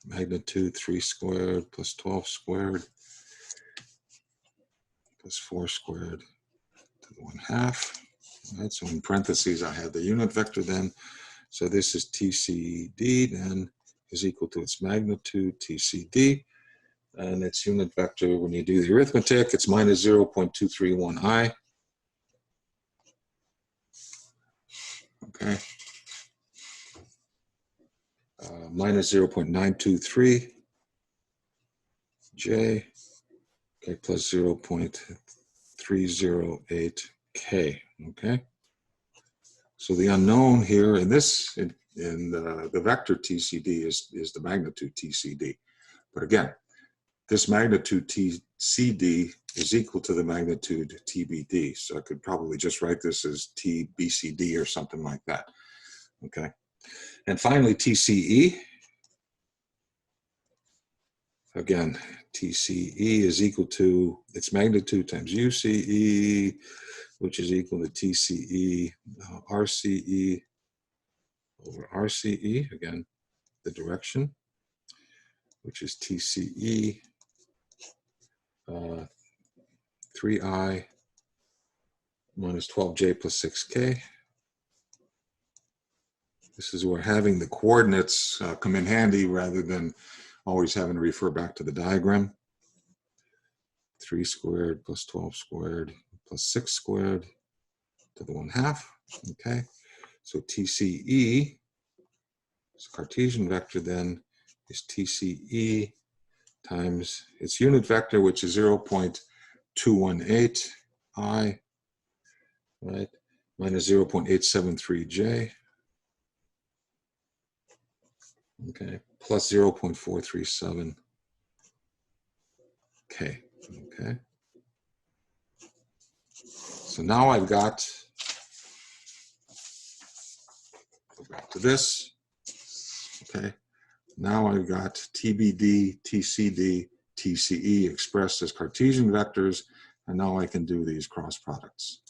Magnitude 3 squared plus 12 squared plus 4 squared to the 1/2. All right, so in parentheses, I have the unit vector then. So this is TCD then is equal to its magnitude, TCD. And its unit vector, when you do the arithmetic, it's minus 0.231I. Okay. Minus 0.923 J, okay, plus 0.308 K, okay? So the unknown here in this, in the vector TCD is the magnitude TCD. But again, this magnitude TCD is equal to the magnitude TBD. So I could probably just write this as TBCD or something like that, okay? And finally, TCE. Again, TCE is equal to its magnitude times UCE, which is equal to TCE RCE over RCE. Again, the direction, which is TCE 3I minus 12J plus 6K. This is where having the coordinates come in handy rather than always having to refer back to the diagram. 3 squared plus 12 squared plus 6 squared to the 1/2. Okay, so TCE, so Cartesian vector then is TCE times its unit vector, which is 0.218I, right, minus 0.873J, okay, plus 0.437K, okay. So now I've got, go back to this, okay. Now I've got TBD, TCD, TCE expressed as Cartesian vectors, and now I can do these cross products.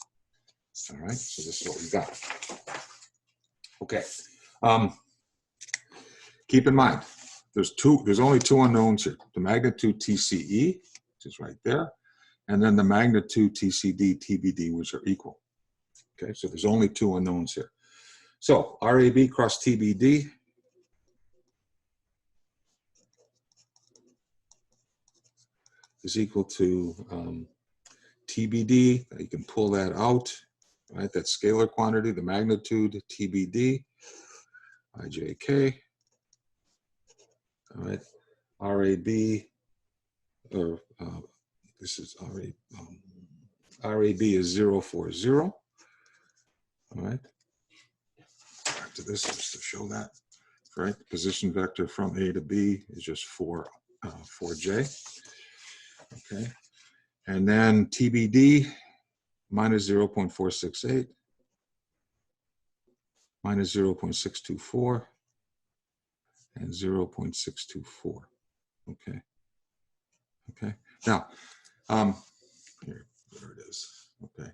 All right, so this is what we've got. Okay, keep in mind, there's only two unknowns here. The magnitude TCE, which is right there, and then the magnitude TCD, TBD, which are equal. Okay, so there's only two unknowns here. So RAB cross TBD, is equal to TBD. You can pull that out, right? That scalar quantity, the magnitude TBD, IJK. All right, RAB this is RAB is 0, 4, 0. All right. Back to this just to show that. Right. Position vector from A to B is just 4J. Okay. And then TBD minus 0.468, minus 0.624, and 0.624. Okay. Okay. Now, here, there it is. Okay.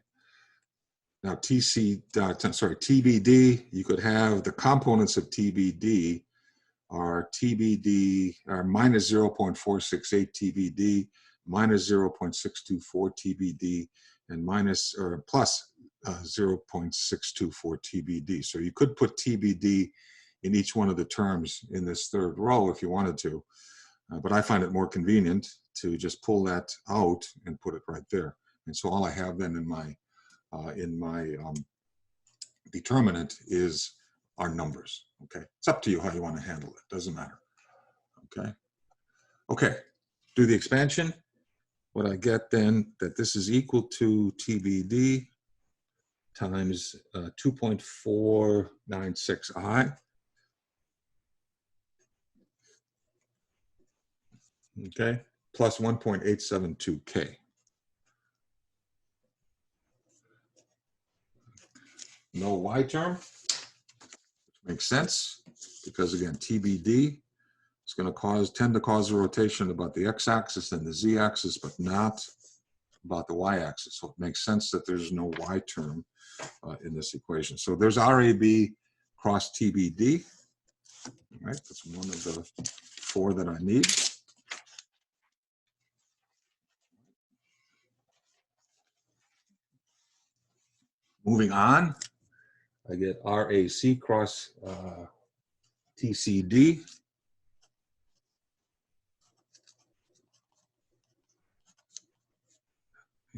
Now, TBD, you could have the components of TBD are minus 0.468 TBD, minus 0.624 TBD, and plus 0.624 TBD. So you could put TBD in each one of the terms in this third row if you wanted to, but I find it more convenient to just pull that out and put it right there. And so all I have then in my determinant is our numbers. Okay, it's up to you how you want to handle it. Doesn't matter. Okay. Okay. Do the expansion. What I get then that this is equal to TBD times 2.496i. Okay, plus 1.872k. No y term, which makes sense because again, TBD is going to tend to cause a rotation about the x-axis and the z-axis, but not about the y-axis. So it makes sense that there's no y term in this equation. So there's RAB cross TBD. All right, that's one of the 4 that I need. Moving on, I get RAC cross TCD.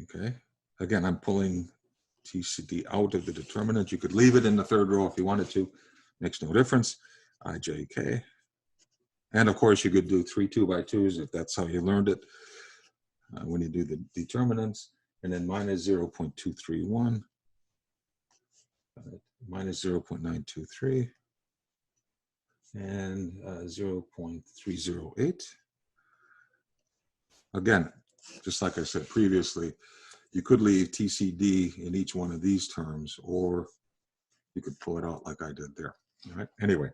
Okay, again, I'm pulling TCD out of the determinant. You could leave it in the third row if you wanted to. Makes no difference. IJK. And of course, you could do 3 2x2s if that's how you learned it when you do the determinants. And then minus 0.231, minus 0.923, and 0.308. Again, just like I said previously, you could leave TCD in each one of these terms, or you could pull it out like I did there. All right. Anyway,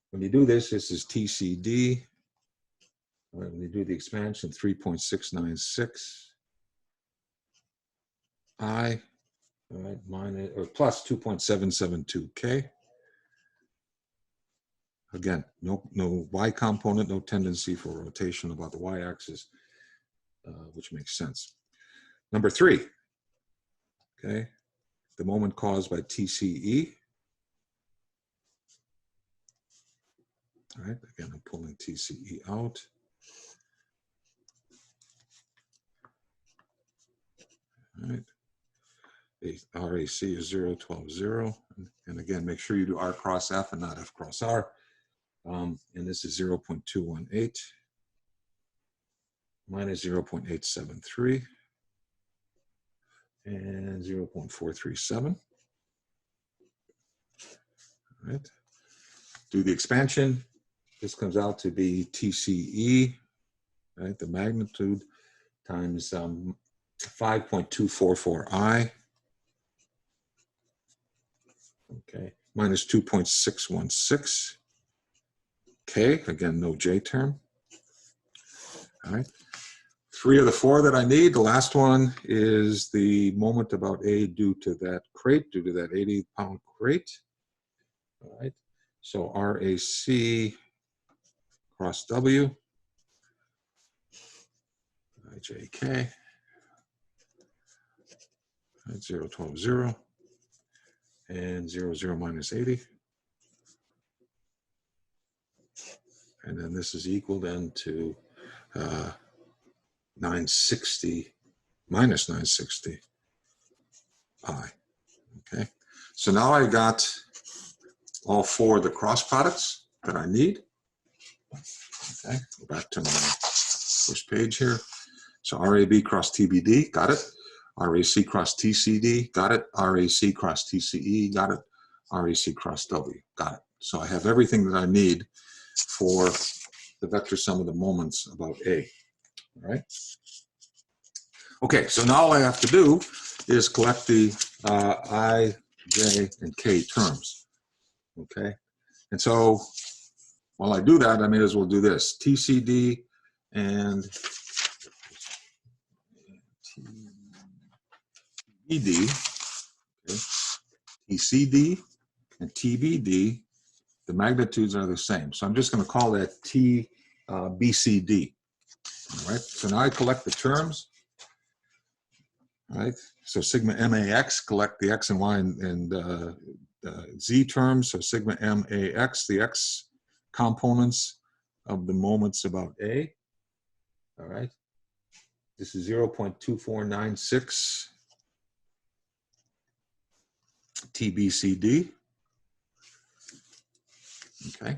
when you do this, this is TCD. All right, when you do the expansion, 3.696 I, all right, minus or plus 2.772k. Again, no y component, no tendency for rotation about the y-axis, which makes sense. Number 3, okay, the moment caused by TCE. All right, again, I'm pulling TCE out. All right, RAC is 0, 12, 0. And again, make sure you do R cross F and not F cross R. And this is 0.218 minus 0.873 and 0.437. All right, do the expansion. This comes out to be TCE, right? The magnitude times 5.244I, okay, minus 2.616K, again, no J term. All right, 3 of the 4 that I need. The last one is the moment about A due to that crate, due to that 80-pound crate. All right, so RAC cross W, IJK, 0, 12, 0, and 0, 0 minus 80. And then this is equal then to 960 minus 960 I. Okay, so now I got all 4 of the cross products that I need. Okay, go back to my First page here. So RAB cross TBD, got it. RAC cross TCD, got it. RAC cross TCE, got it. RAC cross W, got it. So I have everything that I need for the vector sum of the moments about A, all right? Okay, so now all I have to do is collect the I, J, and K terms, okay? And so while I do that, I may as well do this. TCD and TBD, okay? TCD and TBD, the magnitudes are the same. So I'm just going to call that TBCD. All right, so now I collect the terms. All right, so sigma MAX, collect the X and Y and Z terms. So sigma MAX, the X components of the moments about A. All right, this is 0.2496 TBCD. Okay,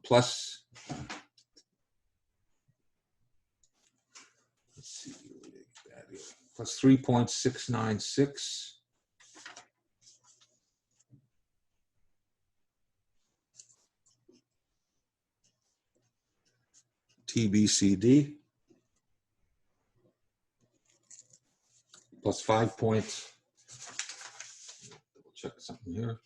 plus, let's see, plus 3.696 TBCD, plus 5 points. Double check something here.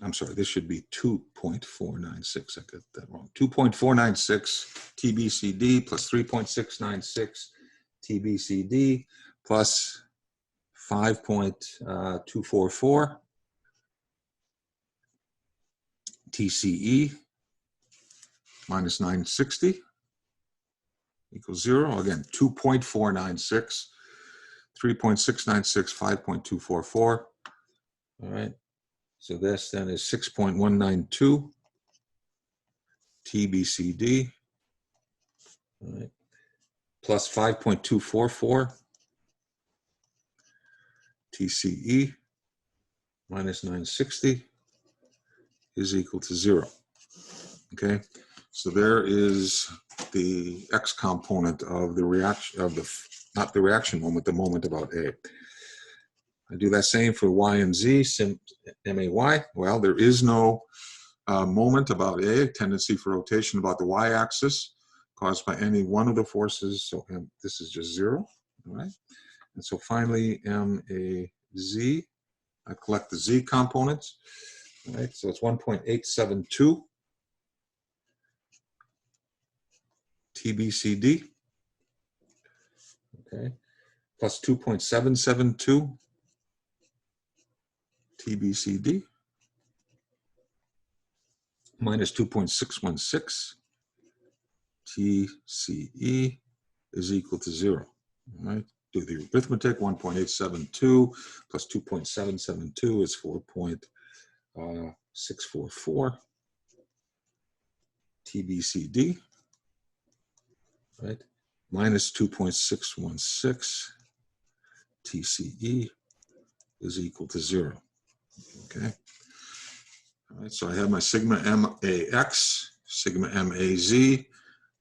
I'm sorry, this should be 2.496. I got that wrong. 2.496 TBCD plus 3.696 TBCD plus 5.244 TCE minus 960 equals 0. Again, 2.496, 3.696, 5.244. All right. So this then is 6.192 TBCD, all right, plus 5.244 TCE minus 960 is equal to 0. Okay, so there is the X component of the reaction, of the, not the reaction moment, the moment about A. I do that same for Y and Z, MAY. Well, there is no moment about A, tendency for rotation about the y-axis caused by any one of the forces. So this is just 0, all right? And so finally, MAZ, I collect the Z components, all right? So it's 1.872 TBCD, okay, plus 2.772 TBCD, minus 2.616 TCE is equal to 0. All right, do the arithmetic. 1.872 plus 2.772 is 4.644 TBCD, right? Minus 2.616 TCE is equal to 0. Okay. All right, so I have my sigma MAX, sigma MAZ,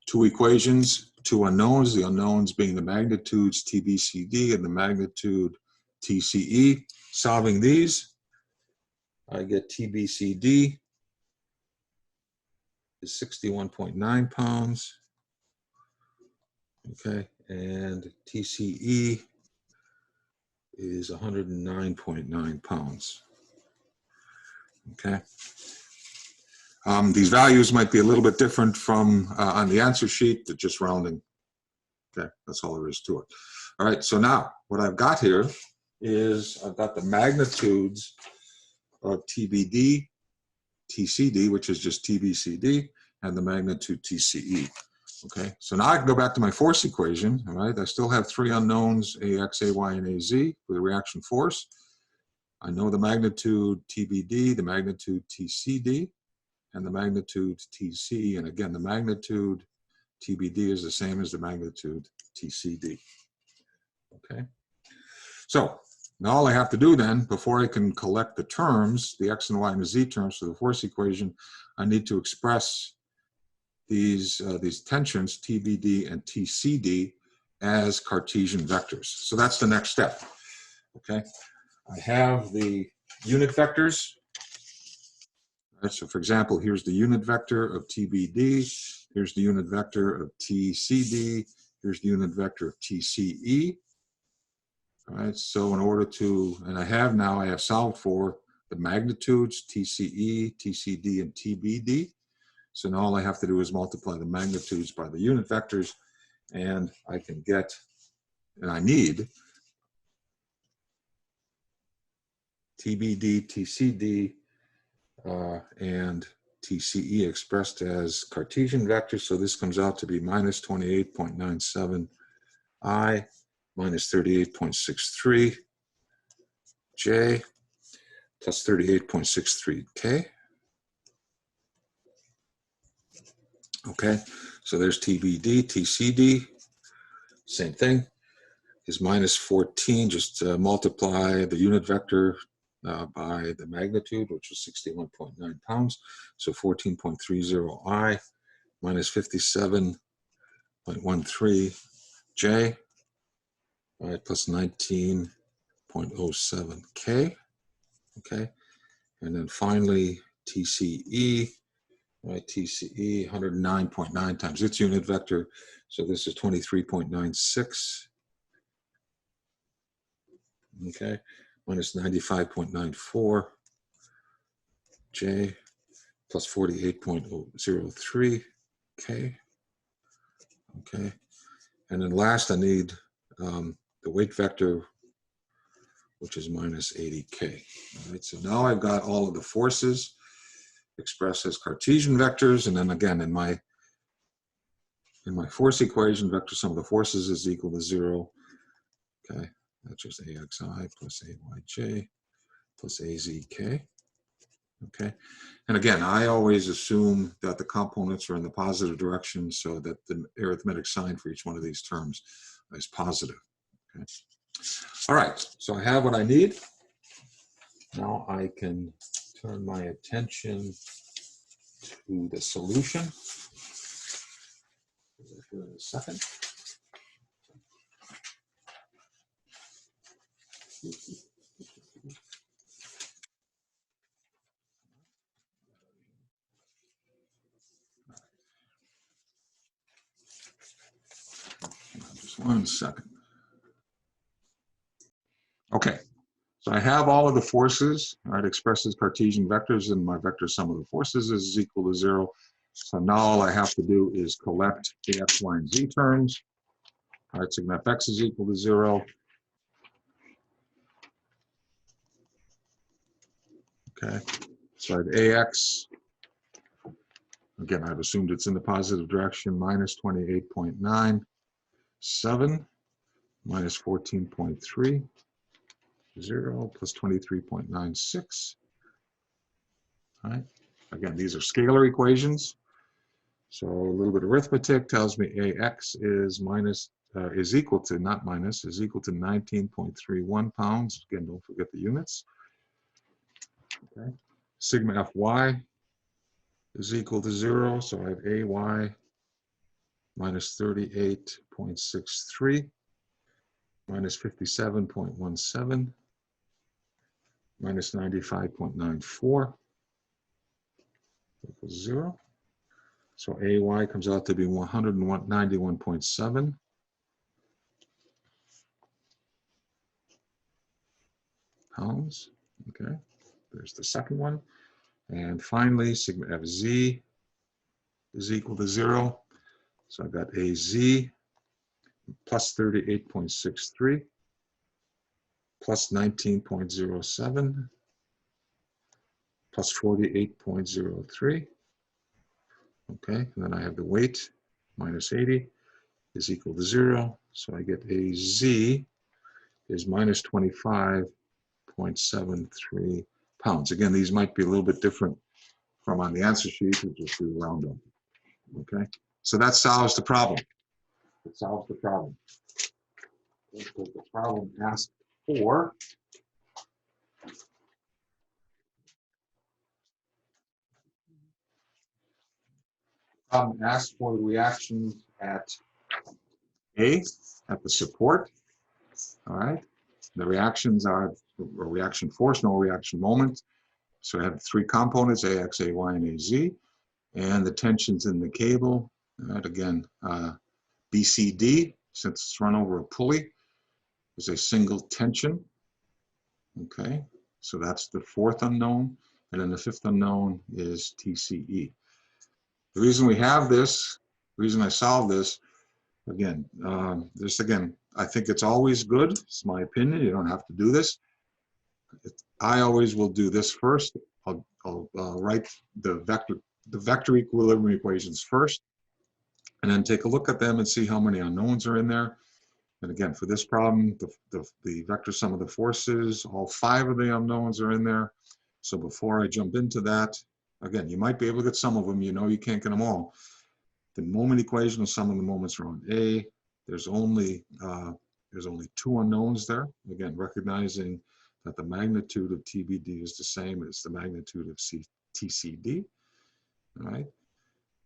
two equations, two unknowns, the unknowns being the magnitudes TBCD and the magnitude TCE. Solving these, I get TBCD is 61.9 pounds, okay, and TCE is 109.9 pounds, okay. These values might be a little bit different from on the answer sheet, they're just rounding. Okay, that's all there is to it. All right, so now what I've got here is I've got the magnitudes of TBD, TCD, which is just TBCD, and the magnitude TCE. Okay, so now I can go back to my force equation. All right, I still have three unknowns, AX, AY, and AZ for the reaction force. I know the magnitude TBD, the magnitude TCD, and the magnitude TC. And again, the magnitude TBD is the same as the magnitude TCD. Okay, so Now all I have to do then, before I can collect the terms, the x and y and the z terms for the force equation, I need to express these tensions, TBD and TCD, as Cartesian vectors. So that's the next step, okay? I have the unit vectors. Right, so for example, here's the unit vector of TBD, here's the unit vector of TCD, here's the unit vector of TCE. All right, so in order to, and I have solved for the magnitudes, TCE, TCD, and TBD. So now all I have to do is multiply the magnitudes by the unit vectors, and I can get, and I need TBD, TCD, and TCE expressed as Cartesian vectors. So this comes out to be minus 28.97 I minus 38.63 J plus 38.63 K. Okay, so there's TBD, TCD, same thing, is minus 14, just multiply the unit vector by the magnitude, which is 61.9 pounds, so 14.30 I minus 57.13 J, plus 19.07 K, okay, and then finally TCE, right, TCE 109.9 times its unit vector, so this is 23.96, okay, minus 95.94 J plus 48.03 K, okay, and then last I need the weight vector, which is minus 80K. All right, so now I've got all of the forces expressed as Cartesian vectors, and then again in my force equation, vector sum of the forces is equal to 0. Okay, that's just AXI plus AYJ plus AZK. Okay, and again, I always assume that the components are in the positive direction so that the arithmetic sign for each one of these terms is positive. Okay. All right, so I have what I need. Now I can turn my attention to the solution. Here in a second. Just 1 second. Okay, so I have all of the forces, right, expressed as Cartesian vectors, and my vector sum of the forces is equal to 0. So now all I have to do is collect the x, y, and z terms. All right, sigma fx is equal to 0. Okay, so I have ax. Again, I've assumed it's in the positive direction, minus 28.97 minus 14.30 plus 23.96. All right. Again, these are scalar equations. So a little bit of arithmetic tells me AX is equal to, not minus, is equal to 19.31 pounds. Again, don't forget the units. Okay. Sigma Fy is equal to 0. So I have AY minus 38.63 minus 57.17 minus 95.94 equals 0. So AY comes out to be 191.7 pounds. Okay, there's the second one. And finally, sigma FZ is equal to 0. So I've got AZ plus 38.63 plus 19.07 plus 48.03. Okay, and then I have the weight minus 80 is equal to 0. So I get AZ is minus 25.73 pounds. Again, these might be a little bit different from on the answer sheet, which is through round up. Okay, so that solves the problem. It solves the problem. Because the problem asked for Asks for the reactions at A, at the support. All right. The reactions are a reaction force, no reaction moment. So I have three components, AX, AY, and AZ. And the tensions in the cable, all right, again, BCD, since it's run over a pulley, is a single tension. Okay, so that's the fourth unknown. And then the fifth unknown is TCE. The reason we have this, the reason I solve this, again, I think it's always good. It's my opinion. You don't have to do this. I always will do this first. I'll write the vector equilibrium equations first, and then take a look at them and see how many unknowns are in there. And again, for this problem, the vector sum of the forces, all 5 of the unknowns are in there. So before I jump into that, again, you might be able to get some of them. You know you can't get them all. The moment equation, the sum of the moments are on A. There's only 2 unknowns there. Again, recognizing that the magnitude of TBD is the same as the magnitude of TCD. All right.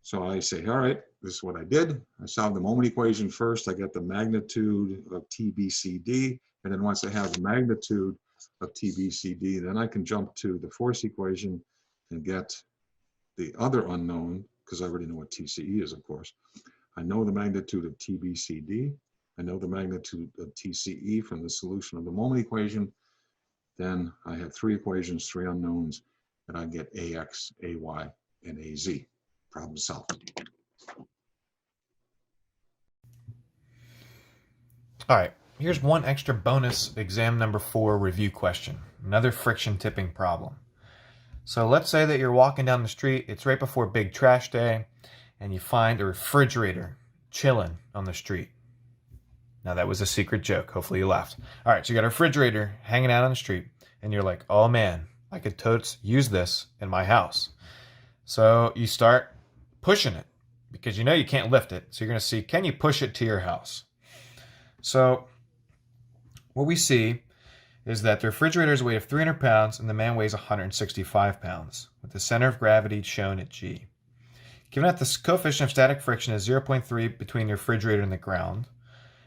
So I say, all right, this is what I did. I solved the moment equation first. I get the magnitude of TBCD. And then once I have the magnitude of TBCD, then I can jump to the force equation and get the other unknown, because I already know what TCE is, of course. I know the magnitude of TBCD. I know the magnitude of TCE from the solution of the moment equation. Then I have 3 equations, 3 unknowns, and I get AX, AY, and AZ. Problem solved. All right, here's one extra bonus exam number 4 review question. Another friction tipping problem. So let's say that you're walking down the street, it's right before big trash day, and you find a refrigerator chilling on the street. Now that was a secret joke, hopefully you laughed. All right, so you got a refrigerator hanging out on the street, and you're like, oh man, I could totes use this in my house. So you start pushing it, because you know you can't lift it, so you're gonna see, can you push it to your house? So what we see is that the refrigerator is a weight of 300 pounds and the man weighs 165 pounds, with the center of gravity shown at G. Given that the coefficient of static friction is 0.3 between the refrigerator and the ground,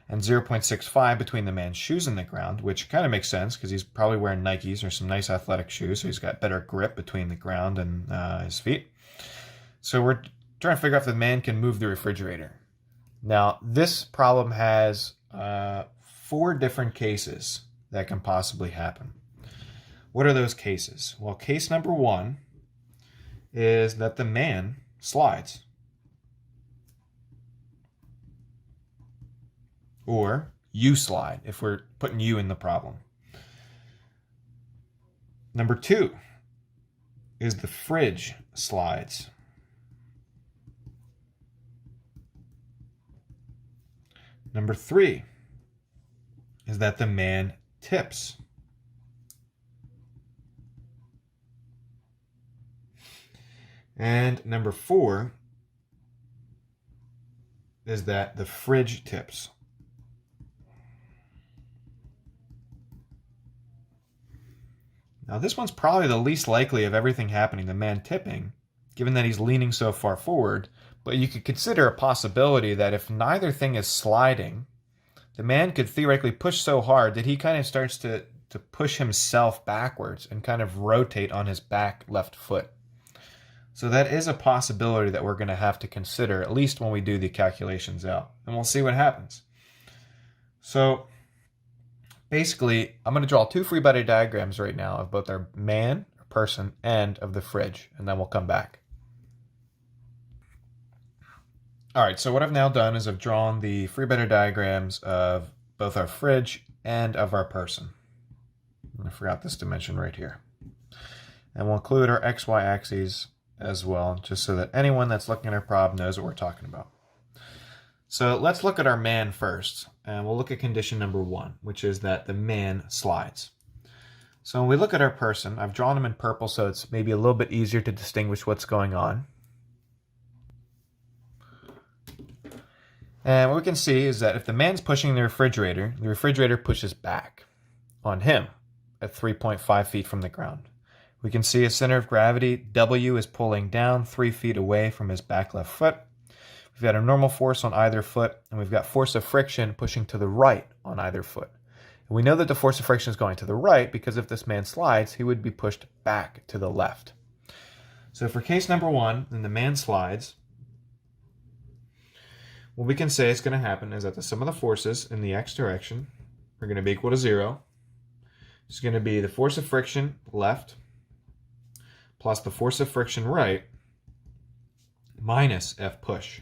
and 0.65 between the man's shoes and the ground, which kind of makes sense because he's probably wearing Nikes or some nice athletic shoes, so he's got better grip between the ground and his feet. So we're trying to figure out if the man can move the refrigerator. Now, this problem has 4 different cases that can possibly happen. What are those cases? Well, case number 1 is that the man slides. Or you slide, if we're putting you in the problem. Number 2 is the fridge slides. Number 3 is that the man tips. And number 4 is that the fridge tips. Now this one's probably the least likely of everything happening, the man tipping, given that he's leaning so far forward, but you could consider a possibility that if neither thing is sliding, the man could theoretically push so hard that he kind of starts to push himself backwards and kind of rotate on his back left foot. So that is a possibility that we're going to have to consider, at least when we do the calculations out, and we'll see what happens. So basically, I'm going to draw 2 free body diagrams right now of both our man, or person, and of the fridge, and then we'll come back. All right, so what I've now done is I've drawn the free body diagrams of both our fridge and of our person. I forgot this dimension right here. And we'll include our XY axes as well, just so that anyone that's looking at our problem knows what we're talking about. So let's look at our man first, and we'll look at condition number 1, which is that the man slides. So when we look at our person, I've drawn him in purple so it's maybe a little bit easier to distinguish what's going on. And what we can see is that if the man's pushing the refrigerator pushes back on him at 3.5 feet from the ground. We can see his center of gravity, W, is pulling down 3 feet away from his back left foot. we've got a normal force on either foot, and we've got force of friction pushing to the right on either foot. And we know that the force of friction is going to the right because if this man slides, he would be pushed back to the left. So for case number 1, when the man slides, what we can say is going to happen is that the sum of the forces in the x direction are going to be equal to 0. It's going to be the force of friction left plus the force of friction right minus F push.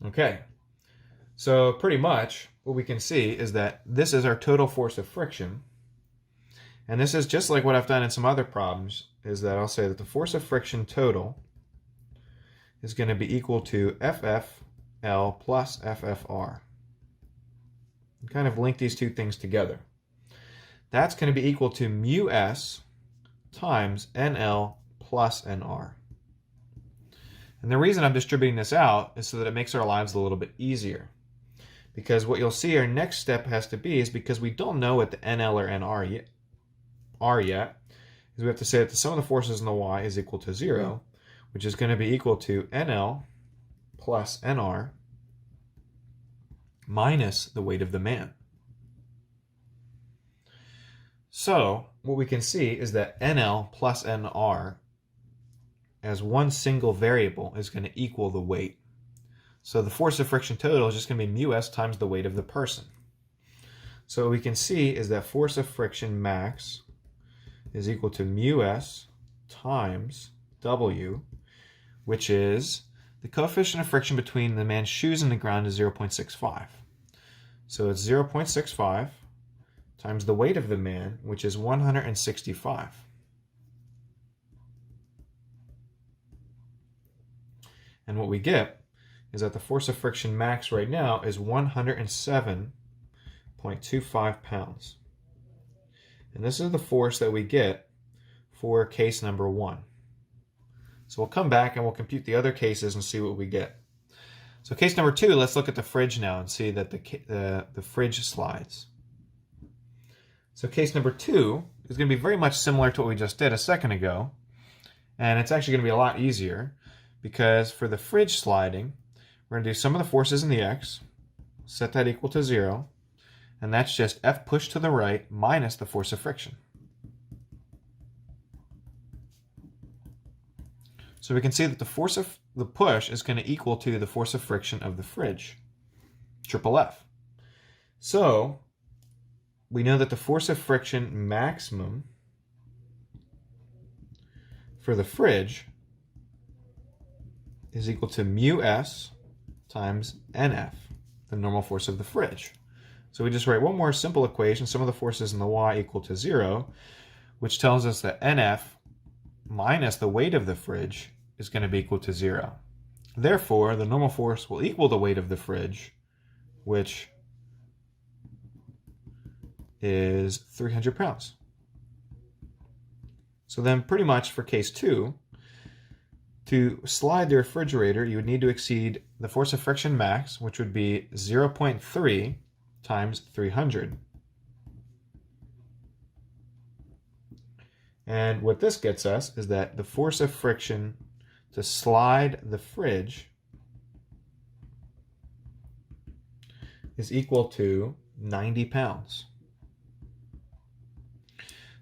Okay, so pretty much what we can see is that this is our total force of friction. And this is just like what I've done in some other problems, is that I'll say that the force of friction total is going to be equal to FFL plus FFR. And kind of link these two things together. That's going to be equal to mu S times NL plus NR. And the reason I'm distributing this out is so that it makes our lives a little bit easier. Because what you'll see our next step has to be is because we don't know what the NL or NR are yet, is we have to say that the sum of the forces in the y is equal to 0, which is going to be equal to NL plus NR minus the weight of the man. So what we can see is that NL plus NR as one single variable is going to equal the weight. So the force of friction total is just going to be mu s times the weight of the person. So what we can see is that force of friction max is equal to mu s times W, which is the coefficient of friction between the man's shoes and the ground is 0.65. So it's 0.65 times the weight of the man, which is 165. And what we get is that the force of friction max right now is 107.25 pounds. And this is the force that we get for case number 1. So we'll come back and we'll compute the other cases and see what we get. So case number 2, let's look at the fridge now and see that the fridge slides. So case number 2 is going to be very much similar to what we just did a second ago. And it's actually going to be a lot easier because for the fridge sliding, we're going to do sum of the forces in the x, set that equal to 0, and that's just F push to the right minus the force of friction. So we can see that the force of the push is going to equal to the force of friction of the fridge, triple F. So we know that the force of friction maximum for the fridge is equal to mu s times NF, the normal force of the fridge. So we just write one more simple equation, sum of the forces in the y equal to 0, which tells us that NF minus the weight of the fridge is going to be equal to 0. Therefore, the normal force will equal the weight of the fridge, which is 300 pounds. So then pretty much for case 2, to slide the refrigerator, you would need to exceed the force of friction max, which would be 0.3 times 300. And what this gets us is that the force of friction to slide the fridge is equal to 90 pounds.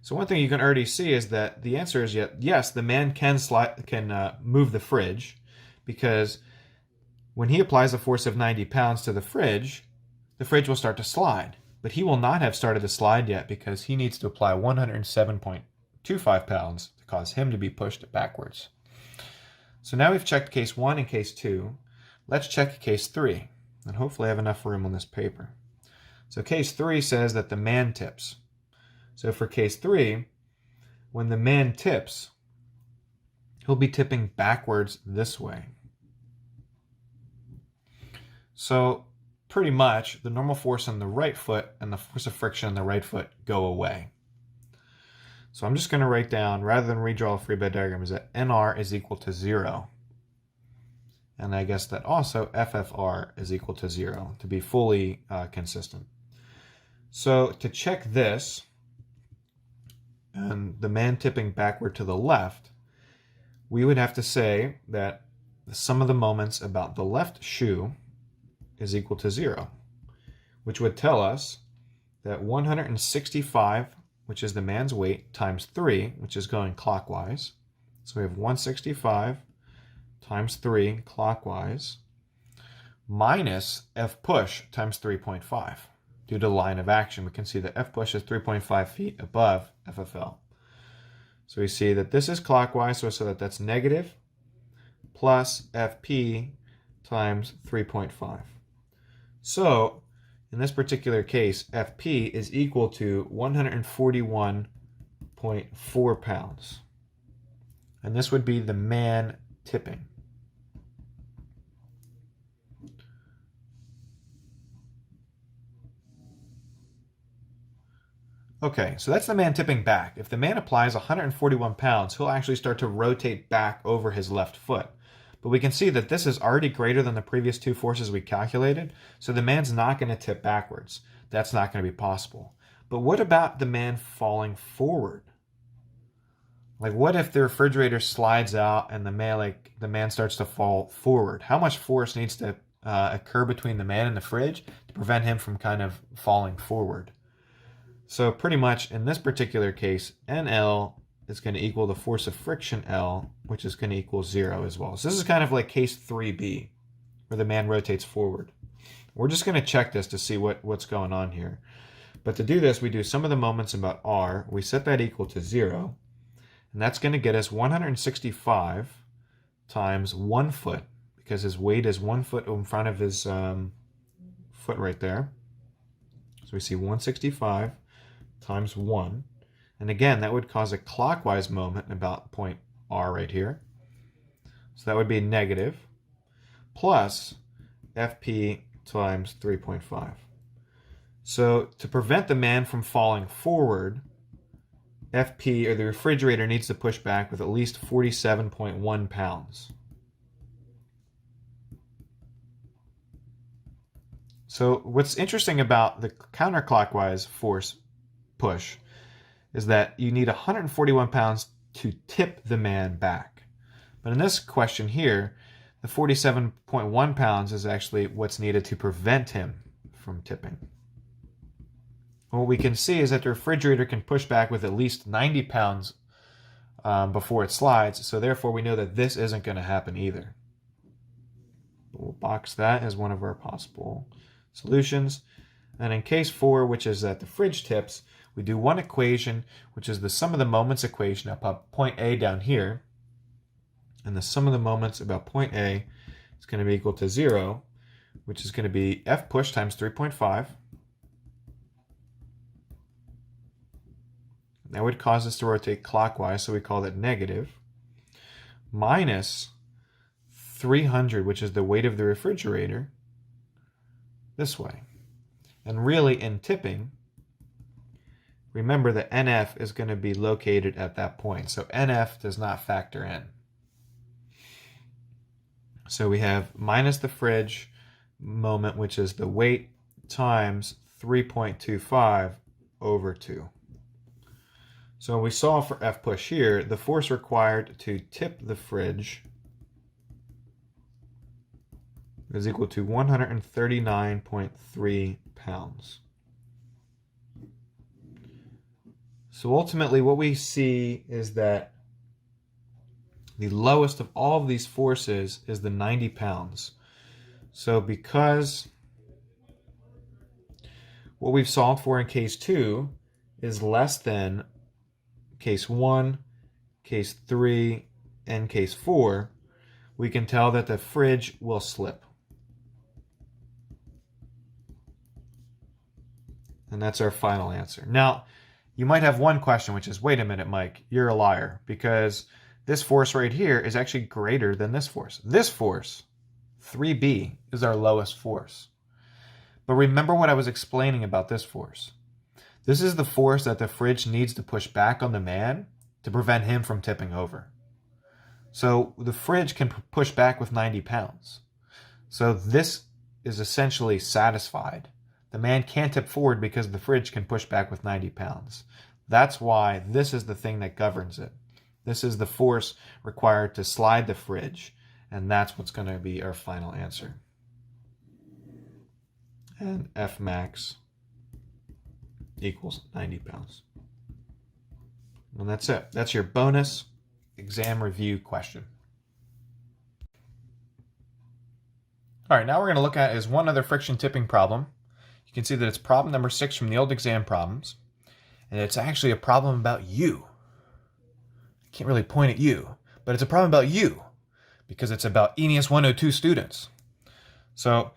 So one thing you can already see is that the answer is yes, the man can move the fridge, because when he applies a force of 90 pounds to the fridge will start to slide. But he will not have started to slide yet because he needs to apply 107.25 pounds to cause him to be pushed backwards. So now we've checked case 1 and case 2. Let's check case 3, and hopefully I have enough room on this paper. So case 3 says that the man tips. So for case 3, when the man tips, he'll be tipping backwards this way. So pretty much the normal force on the right foot and the force of friction on the right foot go away. So I'm just going to write down, rather than redraw a free bed diagram, is that NR is equal to 0. And I guess that also FFR is equal to 0 to be fully consistent. So to check this, and the man tipping backward to the left, we would have to say that the sum of the moments about the left shoe is equal to 0, which would tell us that 165, which is the man's weight, times 3, which is going clockwise. So we have 165 times 3 clockwise minus F push times 3.5. Due to line of action, we can see that F push is 3.5 feet above FFL. So we see that this is clockwise, so that's negative plus FP times 3.5. So in this particular case, FP is equal to 141.4 pounds. And this would be the man tipping. Okay, so that's the man tipping back. If the man applies 141 pounds, he'll actually start to rotate back over his left foot. But we can see that this is already greater than the previous two forces we calculated, so the man's not going to tip backwards. That's not going to be possible. But what about the man falling forward? Like, what if the refrigerator slides out and the man starts to fall forward? How much force needs to occur between the man and the fridge to prevent him from kind of falling forward? So pretty much in this particular case, NL is going to equal the force of friction L, which is going to equal 0 as well. So this is kind of like case 3B, where the man rotates forward. We're just going to check this to see what's going on here. But to do this, we do sum of the moments about R. We set that equal to 0. And that's going to get us 165 times 1 foot, because his weight is 1 foot in front of his foot right there. So we see 165 times 1. And again, that would cause a clockwise moment about point R right here. So that would be negative plus FP times 3.5. So to prevent the man from falling forward, FP, or the refrigerator, needs to push back with at least 47.1 pounds. So what's interesting about the counterclockwise force push is that you need 141 pounds to tip the man back. But in this question here, the 47.1 pounds is actually what's needed to prevent him from tipping. What we can see is that the refrigerator can push back with at least 90 pounds before it slides, so therefore we know that this isn't going to happen either. We'll box that as one of our possible solutions. And in case 4, which is that the fridge tips, we do one equation, which is the sum of the moments equation up point A down here. And the sum of the moments about point A is going to be equal to 0, which is going to be F push times 3.5. That would cause us to rotate clockwise, so we call that negative, minus 300, which is the weight of the refrigerator, this way. And really, in tipping, remember that NF is going to be located at that point. So NF does not factor in. So we have minus the fridge moment, which is the weight, times 3.25 over 2. So we saw for F push here, the force required to tip the fridge is equal to 139.3 pounds. So ultimately what we see is that the lowest of all of these forces is the 90 pounds. So because what we've solved for in case 2 is less than case 1, case 3, and case 4, we can tell that the fridge will slip. And that's our final answer. Now, you might have one question, which is, wait a minute, Mike, you're a liar, because this force right here is actually greater than this force. This force, 3B, is our lowest force. But remember what I was explaining about this force. This is the force that the fridge needs to push back on the man to prevent him from tipping over. So the fridge can push back with 90 pounds. So this is essentially satisfied. The man can't tip forward because the fridge can push back with 90 pounds. That's why this is the thing that governs it. This is the force required to slide the fridge. and that's what's going to be our final answer. And F max equals 90 pounds. And that's it. That's your bonus exam review question. All right, now we're going to look at is one other friction tipping problem. You can see that it's problem number 6 from the old exam problems. And it's actually a problem about you. I can't really point at you, but it's a problem about you because it's about ENES 102 students. So,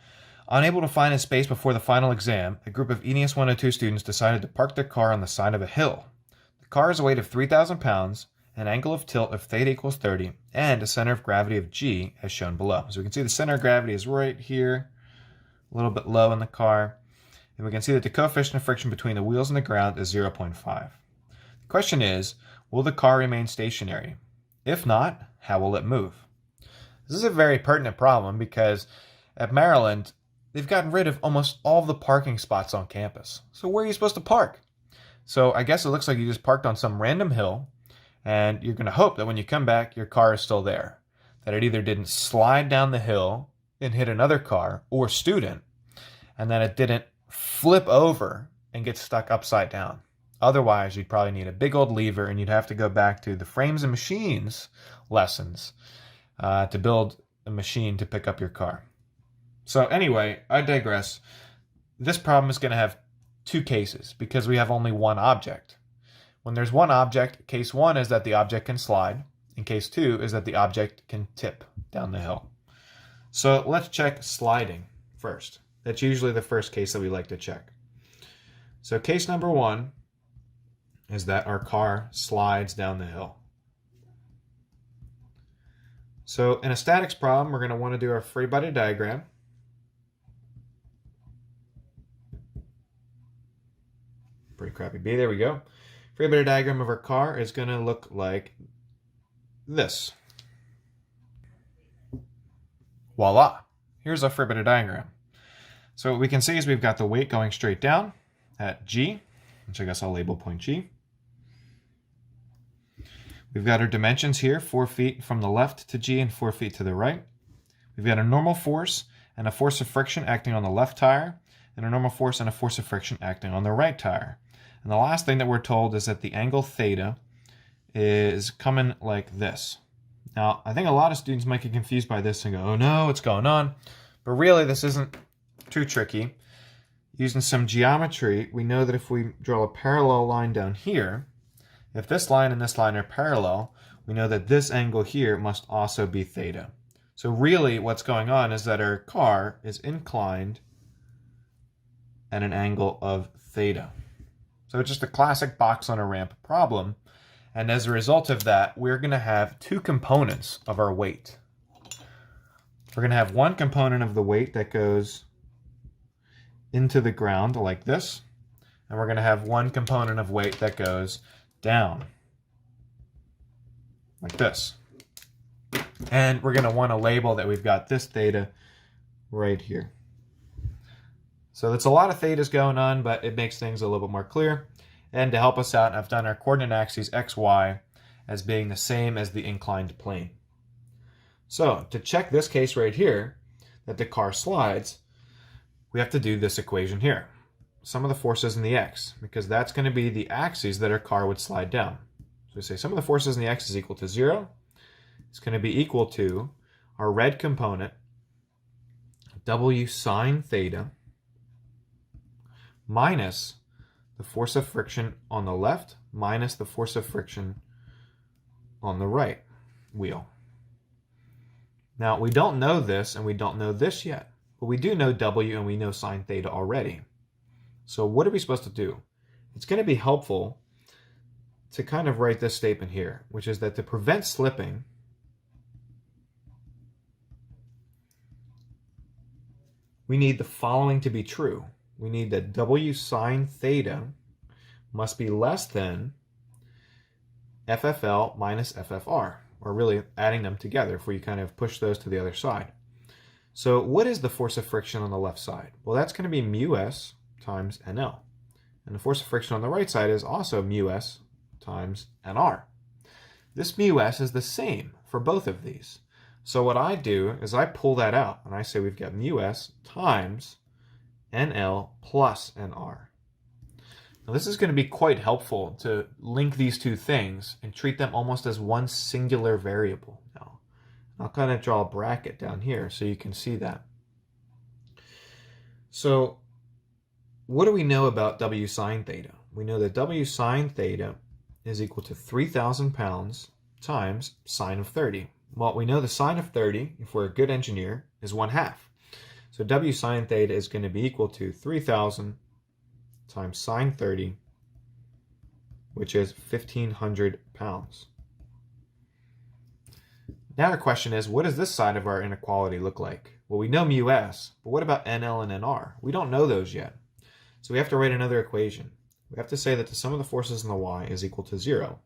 unable to find a space before the final exam, a group of ENES 102 students decided to park their car on the side of a hill. The car has a weight of 3,000 pounds, an angle of tilt of theta equals 30, and a center of gravity of G as shown below. So we can see the center of gravity is right here, a little bit low in the car. And we can see that the coefficient of friction between the wheels and the ground is 0.5. The question is, will the car remain stationary? If not, how will it move? This is a very pertinent problem because at Maryland, they've gotten rid of almost all of the parking spots on campus. So where are you supposed to park? So I guess it looks like you just parked on some random hill, and you're going to hope that when you come back, your car is still there. That it either didn't slide down the hill and hit another car or student, and that it didn't flip over and get stuck upside down. Otherwise, you'd probably need a big old lever, and you'd have to go back to the frames and machines lessons to build a machine to pick up your car. So anyway, I digress. This problem is going to have two cases because we have only one object. When there's one object, case 1 is that the object can slide, and case 2 is that the object can tip down the hill. So let's check sliding first. That's usually the first case that we like to check. So case number 1 is that our car slides down the hill. So in a statics problem, we're going to want to do our free body diagram. Pretty crappy B, there we go. Free body diagram of our car is going to look like this. Voila! Here's our free body diagram. So what we can see is we've got the weight going straight down at G, which I guess I'll label point G. We've got our dimensions here, 4 feet from the left to G and 4 feet to the right. We've got a normal force and a force of friction acting on the left tire, and a normal force and a force of friction acting on the right tire. And the last thing that we're told is that the angle theta is coming like this. Now, I think a lot of students might get confused by this and go, oh no, what's going on? But really, this isn't too tricky. Using some geometry, we know that if we draw a parallel line down here, if this line and this line are parallel, we know that this angle here must also be theta. So really what's going on is that our car is inclined at an angle of theta. So it's just a classic box on a ramp problem. And as a result of that, we're going to have two components of our weight. We're going to have one component of the weight that goes into the ground like this, and we're going to have one component of weight that goes down like this. And we're going to want to label that we've got this theta right here. So that's a lot of thetas going on, but it makes things a little bit more clear. And to help us out, I've done our coordinate axes x, y as being the same as the inclined plane. So to check this case right here, that the car slides, we have to do this equation here. Sum of the forces in the x, because that's going to be the axes that our car would slide down. So we say sum of the forces in the x is equal to 0. It's going to be equal to our red component, w sine theta, minus the force of friction on the left minus the force of friction on the right wheel. Now, we don't know this and we don't know this yet, but we do know W and we know sine theta already. So what are we supposed to do? It's going to be helpful to kind of write this statement here, which is that to prevent slipping, we need the following to be true. We need that W sine theta must be less than FFL minus FFR, or really adding them together if we kind of push those to the other side. So what is the force of friction on the left side? Well, that's going to be mu s times NL. And the force of friction on the right side is also mu s times NR. This mu s is the same for both of these. So what I do is I pull that out and I say we've got mu s times NL plus NR. Now this is going to be quite helpful to link these two things and treat them almost as one singular variable. Now, I'll kind of draw a bracket down here so you can see that. So what do we know about W sine theta? We know that W sine theta is equal to 3,000 pounds times sine of 30. Well, we know the sine of 30, if we're a good engineer, is 1/2. So W sine theta is going to be equal to 3,000 times sine 30, which is 1,500 pounds. Now the question is, what does this side of our inequality look like? Well, we know mu s, but what about NL and NR? We don't know those yet. So we have to write another equation. We have to say that the sum of the forces in the y is equal to 0,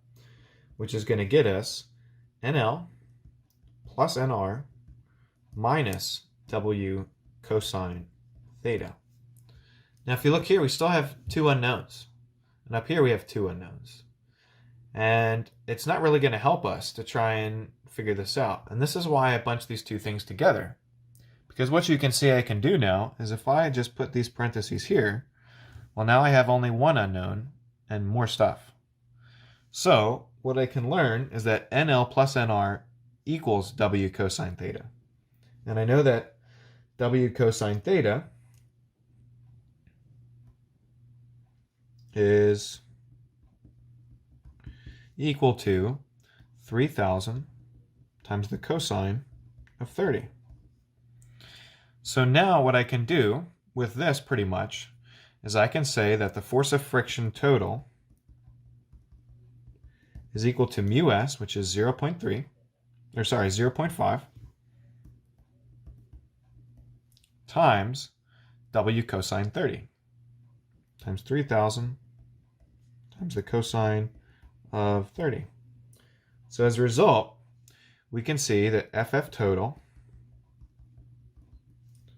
which is going to get us NL plus NR minus W cosine theta. Now if you look here, we still have two unknowns. And up here we have two unknowns. And it's not really going to help us to try and figure this out. And this is why I bunched these two things together. Because what you can see I can do now is if I just put these parentheses here, well, now I have only one unknown and more stuff. So what I can learn is that NL plus NR equals W cosine theta. And I know that W cosine theta is equal to 3,000 times the cosine of 30. So now what I can do with this pretty much is I can say that the force of friction total is equal to mu s, which is 0.5, times W cosine 30, times 3,000 times the cosine of 30. So as a result, we can see that FF total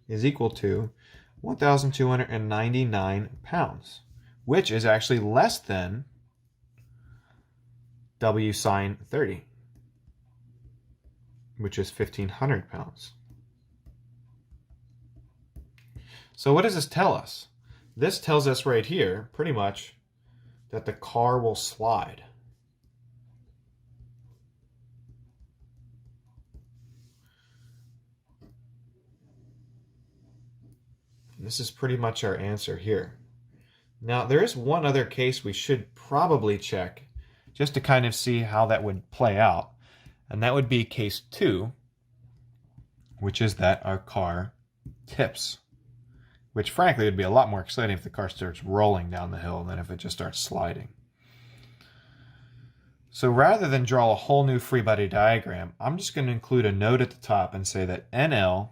is equal to 1,299 pounds, which is actually less than W sine 30, which is 1,500 pounds. So what does this tell us? This tells us right here, pretty much, that the car will slide. And this is pretty much our answer here. Now, there is one other case we should probably check just to kind of see how that would play out. And that would be case 2, which is that our car tips. Which, frankly, would be a lot more exciting if the car starts rolling down the hill than if it just starts sliding. So rather than draw a whole new free body diagram, I'm just going to include a note at the top and say that NL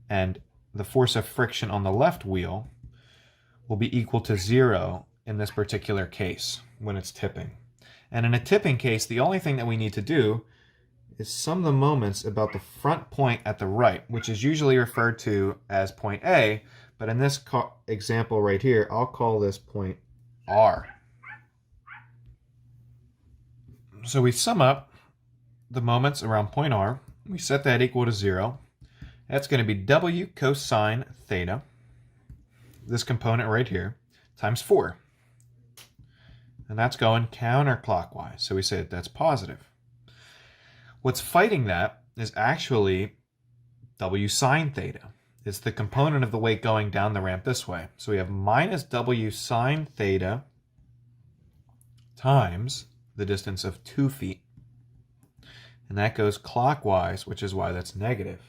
and the force of friction on the left wheel will be equal to 0 in this particular case when it's tipping. And in a tipping case, the only thing that we need to do is sum the moments about the front point at the right, which is usually referred to as point A, but in this example right here, I'll call this point R. So we sum up the moments around point R. We set that equal to 0. That's going to be W cosine theta, this component right here, times 4. And that's going counterclockwise. So we say that that's positive. What's fighting that is actually W sine theta. It's the component of the weight going down the ramp this way. So we have minus W sine theta times the distance of 2 feet. And that goes clockwise, which is why that's negative.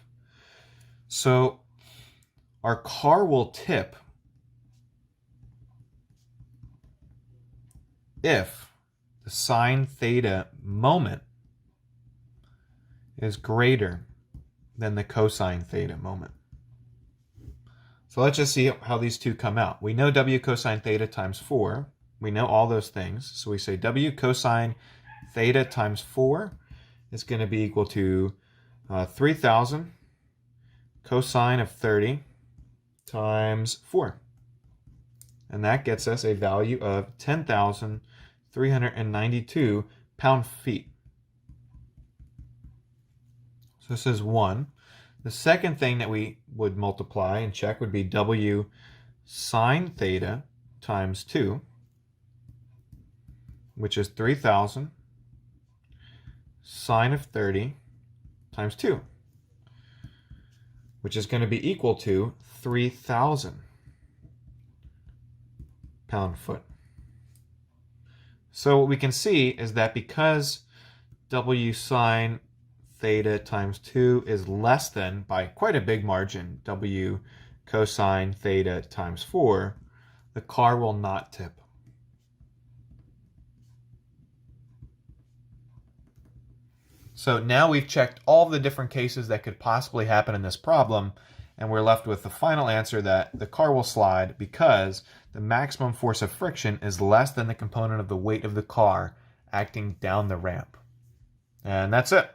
So our car will tip if the sine theta moment is greater than the cosine theta moment. So let's just see how these two come out. We know W cosine theta times 4. We know all those things. So we say W cosine theta times 4 is going to be equal to 3,000 cosine of 30 times 4. And that gets us a value of 10,392 pound-feet. So this is 1. The second thing that we would multiply and check would be W sine theta times 2, which is 3,000 sine of 30 times 2, which is going to be equal to 3,000 pound-foot. So what we can see is that because W sine theta times 2 is less than, by quite a big margin, W cosine theta times 4, the car will not tip. So now we've checked all of the different cases that could possibly happen in this problem, and we're left with the final answer that the car will slide because the maximum force of friction is less than the component of the weight of the car acting down the ramp. And that's it.